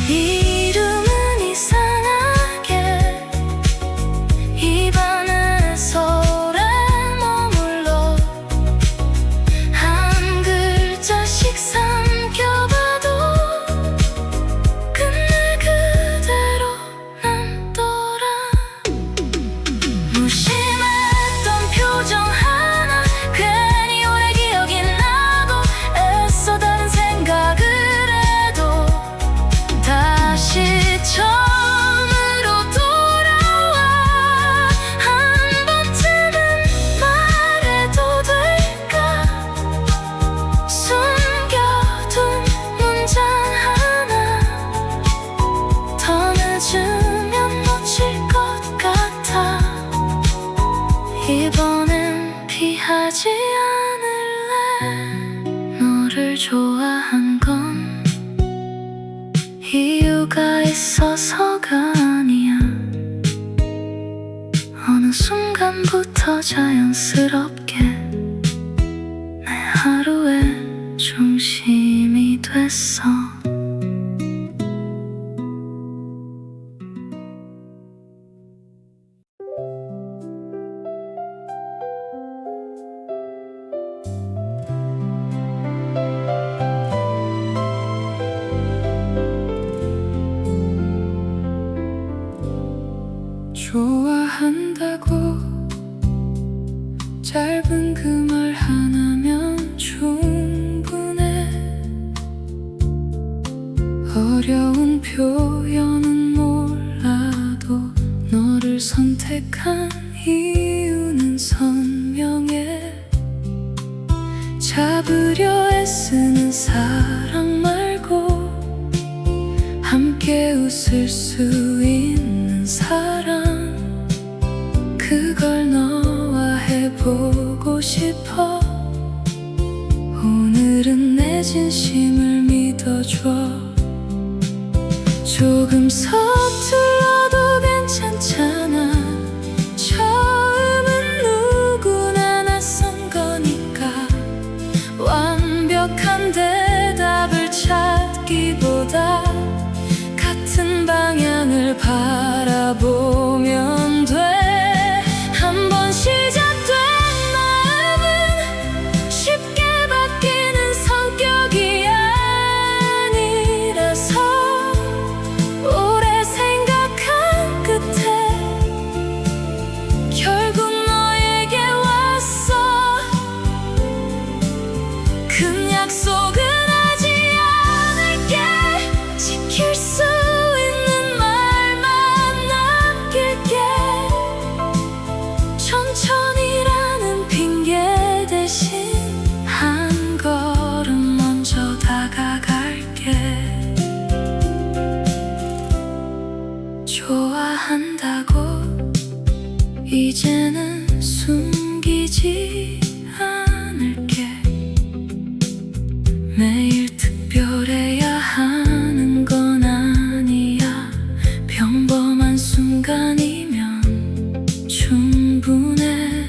Speaker 1: 이름은 이상하게 입안에서 오래 머물러. 한 글자씩 삼 어느 순간부터 자연스럽게 내 하루의 중심이 됐어. 좋아한다고 짧은 그 말 하나면 충분해. 어려운 표현은 몰라도 너를 선택한 이유는 선명해. 잡으려 애쓰는 사랑 말고 함께 웃을 수 있는 사랑, 그걸 너와 해보고 싶어. 오늘은 내 진심을 믿어줘. 조금 서툴러도 괜찮잖아. 처음은 누구나 낯선 거니까 완벽한 대답을 찾기보다 같은 방향을 바라보면 돼. 한번 시작된 마음은 쉽게 바뀌는 성격이 아니라서 오래 생각한 끝에 결국 너에게 왔어. 큰 약속은 하지 않을게. 지킬 수 있는 말만 남길게. 천천히라는 핑계 대신 한 걸음 먼저 다가갈게. 좋아한다고 이제는 숨기지 않을게. 매일 특별해야 하는 건 아니야. 평범한 순간이면 충분해.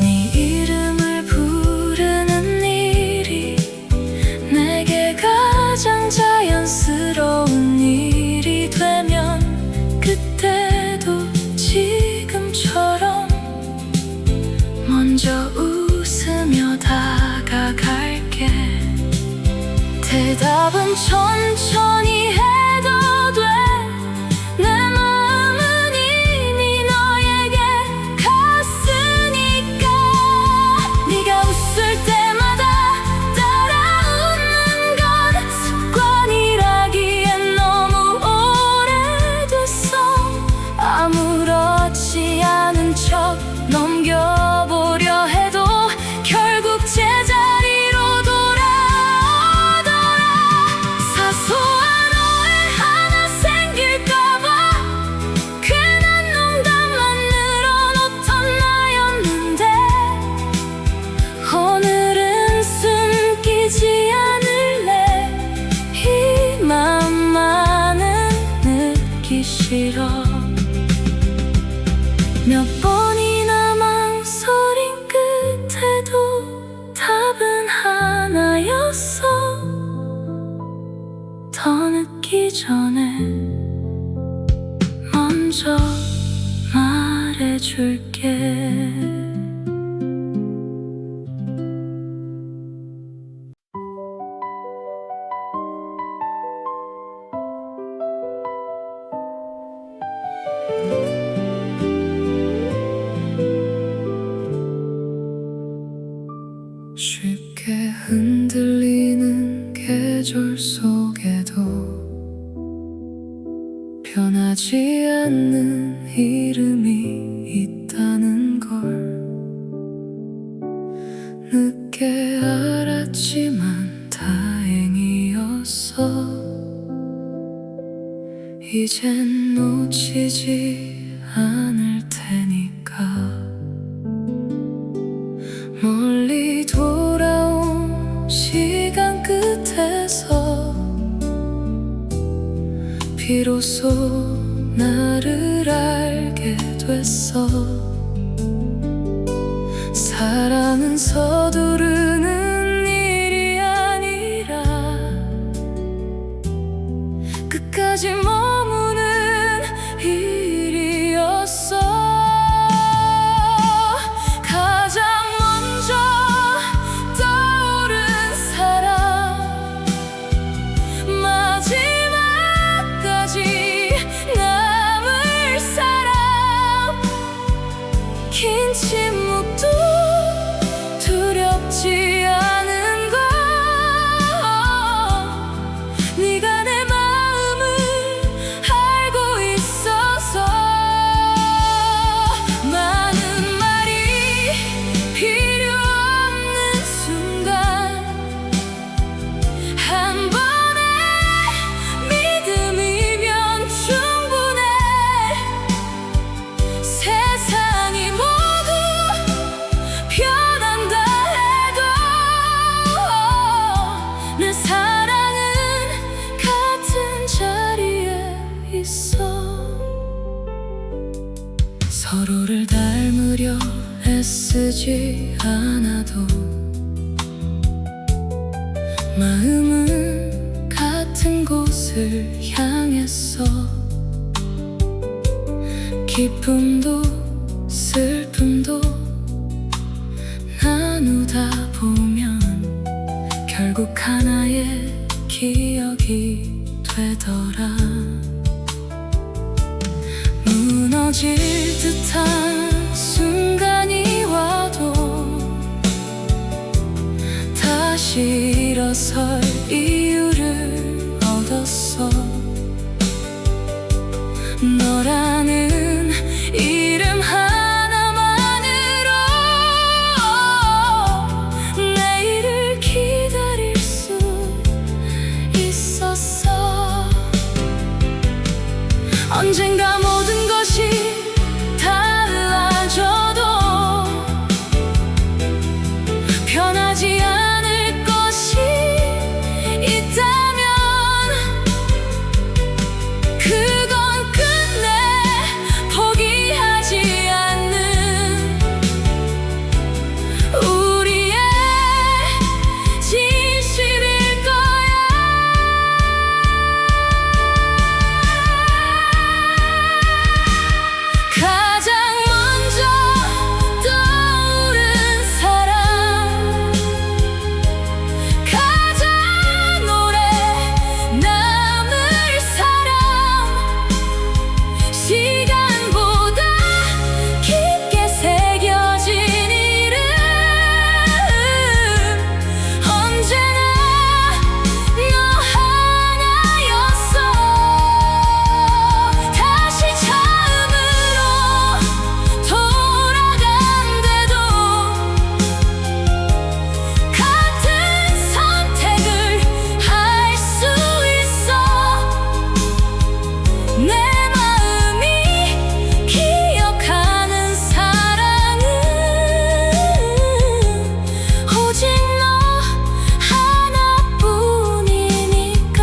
Speaker 1: 네 이름을 부르는 일이 내게 가장 자연스러운 일이 되면 그때도 지금처럼 먼저 웃으며 다가갈게. 대답은 천천히 해도 돼. 내 마음은 이미 너에게 갔으니까. 네가 웃을 때마다 따라 웃는 건 습관이라기엔 너무 오래됐어. 아무렇지 않은 척 넘겨보려 해도 결국 제자리로 돌아오더라. 사소한 오해 하나 생길까봐 괜한 농담만 늘어놓던 나였는데 오늘은 숨기지 않을래. 이 맘만은 늦기 싫어. 몇 번이나 망설인 끝에도 답은 하나였어. 더 늦기 전에 먼저 말해줄게. 쉽게 흔들리는 계절 속에도 변하지 않는 이름이 있다는 걸 늦게 알았지만 다행이었어. 이젠 놓치지 않을 테니까. 멀리 돌아온 시간 끝에서 비로소 나를 알게 됐어. 사랑은 서두르는 일이 아니라 끝까지 머무는 일이었어. 가장 먼저 떠오른 사람, 마지막까지 남을 사람. 긴 침묵도 두렵지 않은 걸. 네가 내 마음을 알고 있어서. 많은 말이 필요 없는 순간, 한 번의 믿음이면 충분해. 세상이 모두 변한다 해도 내 사랑은 같은 자리에 있어. 서로를 닮으려 애쓰지 않아도 마음은 같은 곳을 향했어. 기쁨도 슬픔도 나누다 보면 결국 하나의 기억이 되더라. 무너질 듯한 순간이 와도 다시 일어설 이유를 얻었어. 너라는 이름 하나만으로 내일을 기다릴 수 있었어. 언젠가 모든 것이 달라져도 변하지 않을 것이 있다면 그건 끝내 포기하지 않는 우리의 진실일 거야. 가장 먼저 떠오른 사람, 가장 오래 남을 사람. 시간보다 깊게 새겨진 이름. 언제나 너 하나였어. 다시 처음으로 돌아간대도 같은 선택을 할 수 있어. 내 마음이 기억하는 사랑은 오직 너 하나뿐이니까.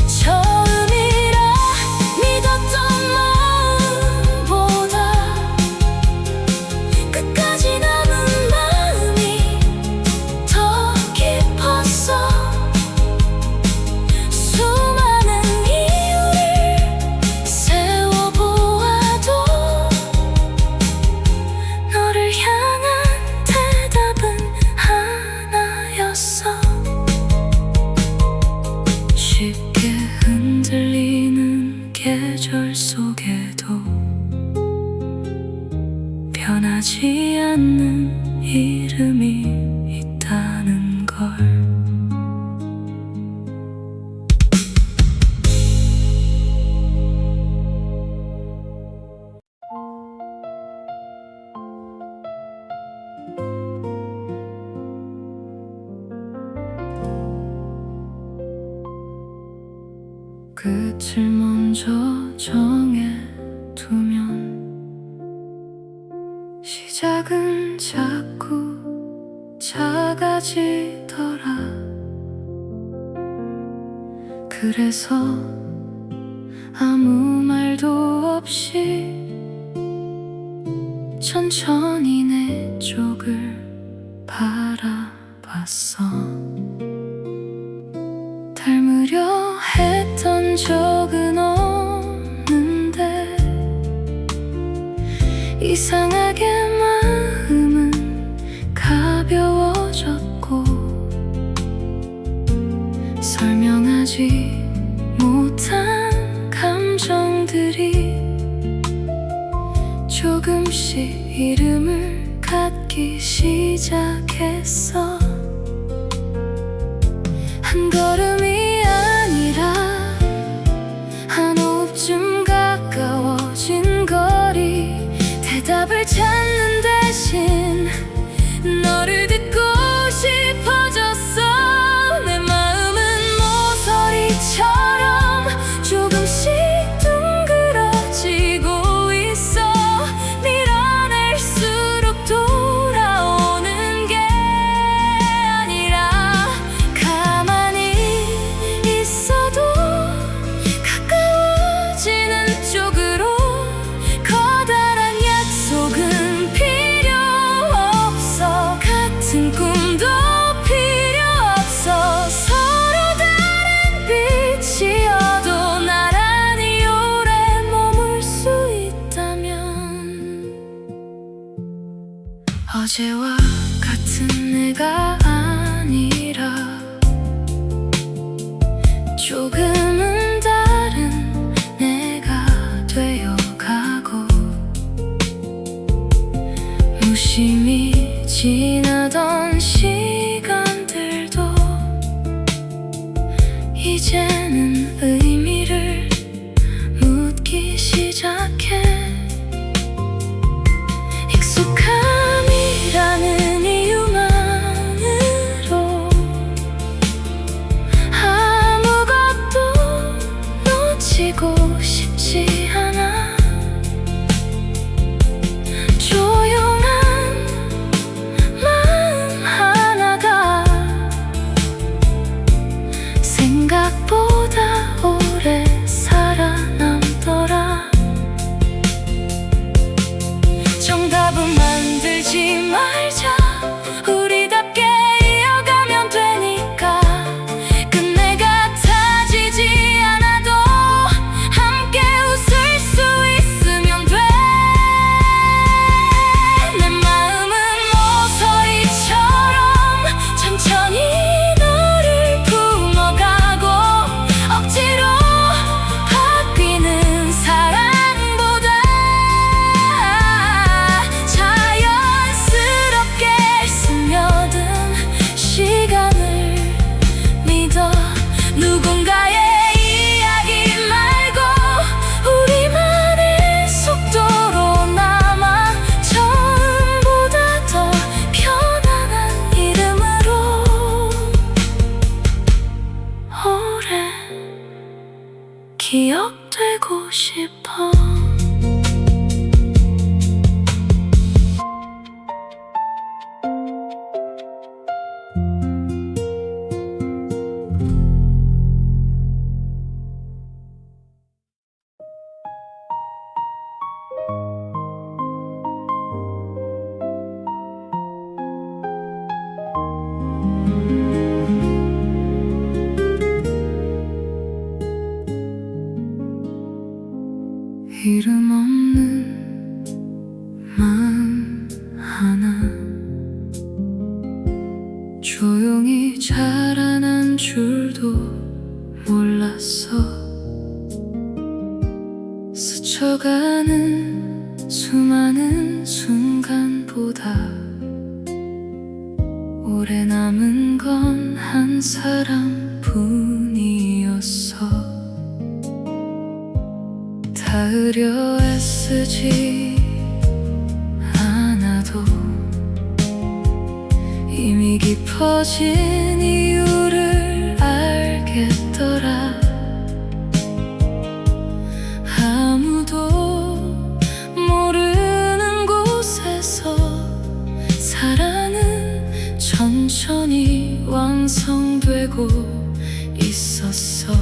Speaker 1: 처음이라 믿었던 마음보다 끝까지 남은 마음이 더 깊었어. 수많은 이유를 세워보아도 너를 향한 대답은 하나였어. 쉽게 흔들리는 계절 속에도 변하지 않는 이름이 있다는 걸. 끝을 먼저 정해두면 시작은 자꾸 작아지더라. 그래서 아무 말도 없이 천천히 내 쪽을 바라봤어. 닮으려 했던 적은 없는데 이상하게 마음은 가벼워졌고 설명하지 못한 감정들이 조금씩 이름을 갖기 시작했어. 한 걸음이 아니라 한 호흡쯤 가까워진 거리, 대답을 찾는 대신 너를 듣고 싶어졌어. 내 마음은 모서리처럼 조금씩 둥그러지고 있어. 밀어낼수록 돌아오는 게 아니라 가만히 있어도 가까워지는 쪽으로. 커다란 약속은 필요 없어. 같은 꿈도 필요 없어. 서로 다른 빛이어도 나란히 오래 머물 수 있다면 어제와 같은 내가 아니라 조금은 다른 내가 되어가고 무심히 지나던 시간들도 이제는 의미를 묻기 시작해. 익숙함이라는 이유만으로 아무것도 놓치고 싶지 않아. 조용한 마음 하나가 생각보다 오래 살아남더라. 정답은 만들지 말자. 우리답게 이어가면 되니까. 끝내 같아지지 않아도 함께 웃을 수 있으면 돼. 내 마음은 모서리처럼 천천히 너를 품어가고 억지로 바뀌는 사랑보다 자연스럽게 스며든 시간을 믿어. 누군가의 이야기 말고 우리만의 속도로 남아. 처음보다 더 편안한 이름으로 오래 기억되고 싶어. 이름 없는 마음 하나 조용히 자라난 줄도 몰랐어. 스쳐가는 수많은 순간보다 오래 남은 건 한 사람뿐이었어. 닿으려 애쓰지 않아도 이미 깊어진 이유를 알겠더라. 아무도 모르는 곳에서 사랑은 천천히 완성되고 있었어.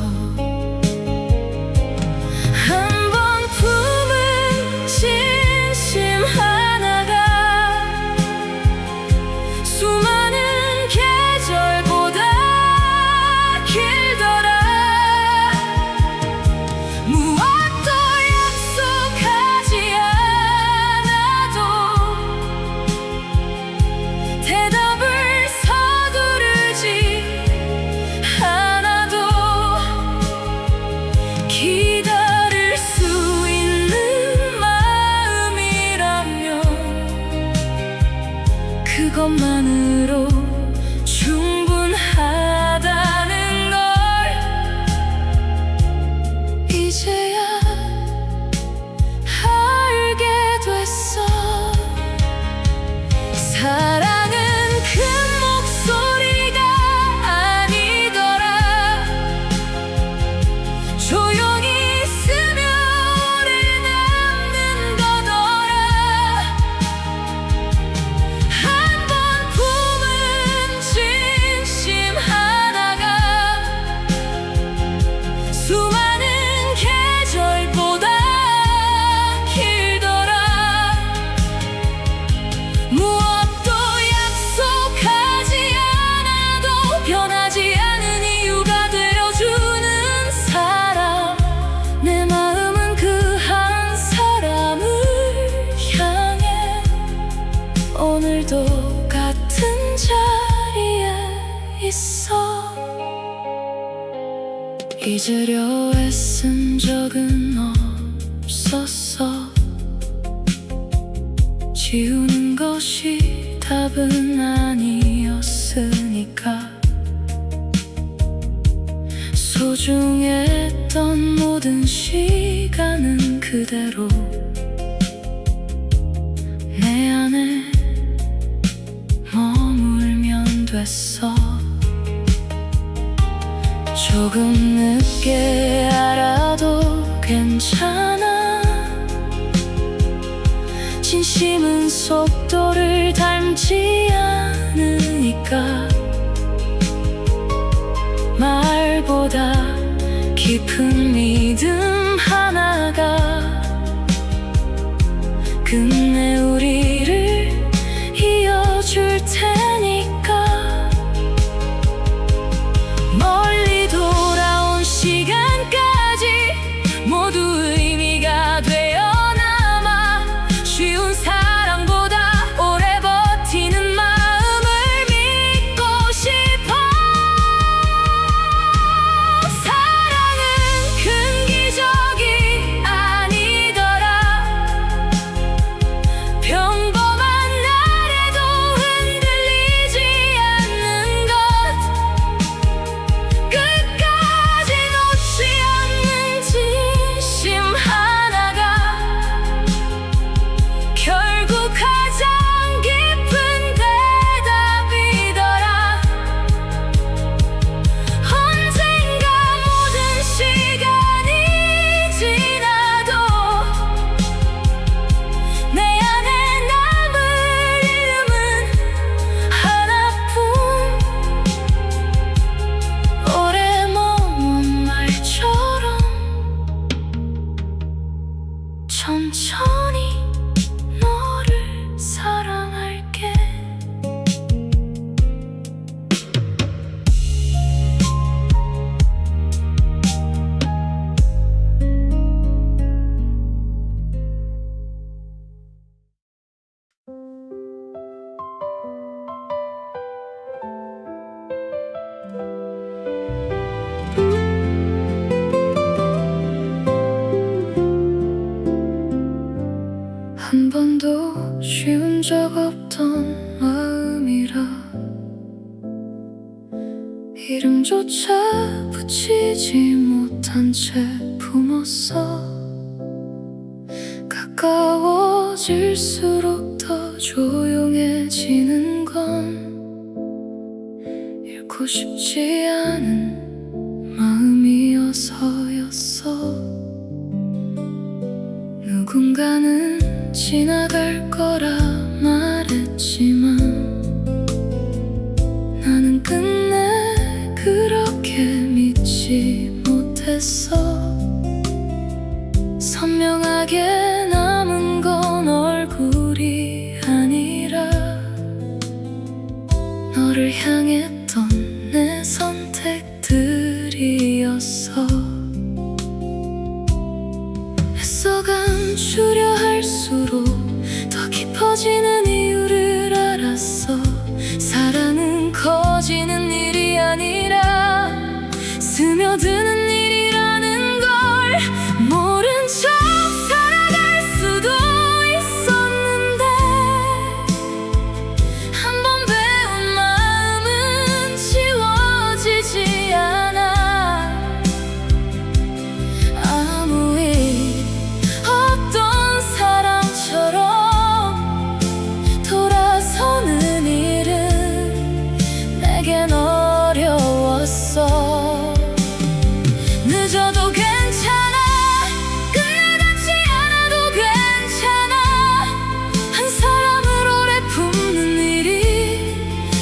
Speaker 1: 잊으려 애쓴 적은 없었어. 지우는 것이 답은 아니었으니까. 소중했던 모든 시간은 그대로 내 안에 머물면 됐어. 조금 늦게 알아도 괜찮아. 진심은 속도를 닮지 않으니까. 말보다 깊은 믿음 하나가 끝내 우리를 이어줄 테니까. 멀리 돌아온 시간까지 모두 의미가 되어 남아. 쉬운 사랑보다 오래 버티는 마음을 믿고 싶어. 사랑은 큰 기적이 아니더라. 평범한 날에도 흔들리지 않는 것. 끝까지 놓지 않는 진심 하나가 결국 가장 깊은 대답이더라. 언젠가 모든 시간이 지나도 내 안에 남을 이름은 하나뿐. 오래 머문 말처럼 천천히 너를 사랑할게. 한 번도 쉬운 적 없던 마음이라 이름조차 붙이지 못한 채 품었어. 가까워질수록 더 조용해지는 건 잃고 싶지 않은 마음이어서였어. 누군가는 지나갈 거라 말했지만 나는 끝내 그렇게 믿지 못했어. 선명하게 남은 건 얼굴이 아니라 너를 향했던 내 선택들이었어. 애써 감추려 할수록 더 깊어지는 이유를 알았어. 사랑은 커지는 일이 아니라 스며드는 일이라는 걸 모른 척 살아갈 수도 있었는데. 한 번 배운 마음은 지워지지 않아. 아무 일 없던 사람처럼 돌아서는 일은 내겐 어려웠어. 늦어도 괜찮아. 끝나지 않아도 괜찮아. 한 사람을 오래 품는 일이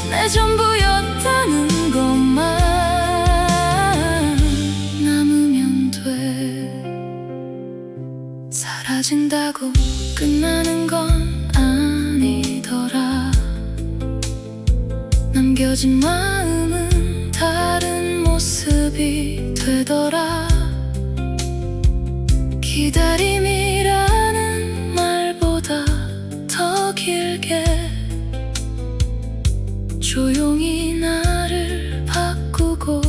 Speaker 1: 내 전부였다는 것만 남으면 돼. 사라진다고 끝나는 건 아니더라. 남겨진 마음은 다른 모습이 되더라. 기다림이라는 말보다 더 길게 조용히 나를 바꾸고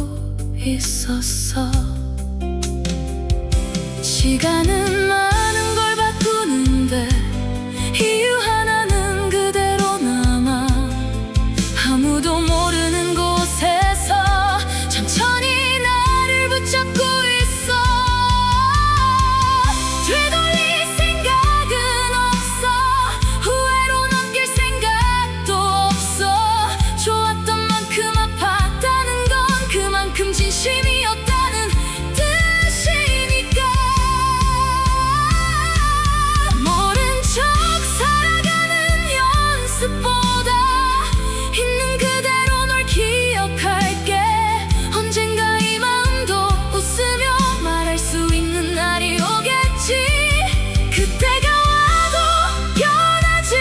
Speaker 1: 있었어. 시간은 많은 걸 바꾸는데 이유 하나는 그대로 남아 아무도 모르는 곳에서 천천히 나를 붙잡고 있어. 되돌릴 생각은 없어. 후회로 넘길 생각도 없어. 좋았던 만큼 아팠다는 건 그만큼 진심이었다는 뜻이니까. 모른 척 살아가는 연습보다 있는 그대로 널 기억할게. 언젠가 이 마음도 웃으며 말할 수 있는 날이 오겠지. 그때가 와도 변하지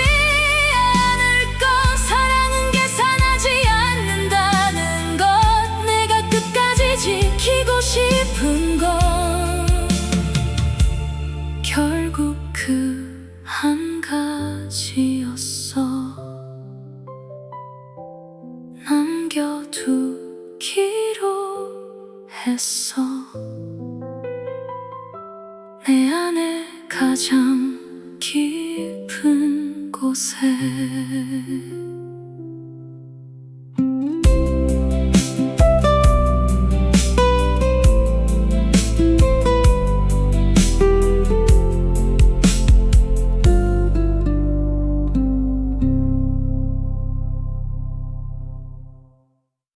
Speaker 1: 않을 건 사랑은 계산하지 않는다는 것. 내가 끝까지 지키고 싶은 건 결국 그 한 가지였어. 남겨두기로 했어. 내 안에 가장 깊은 곳에.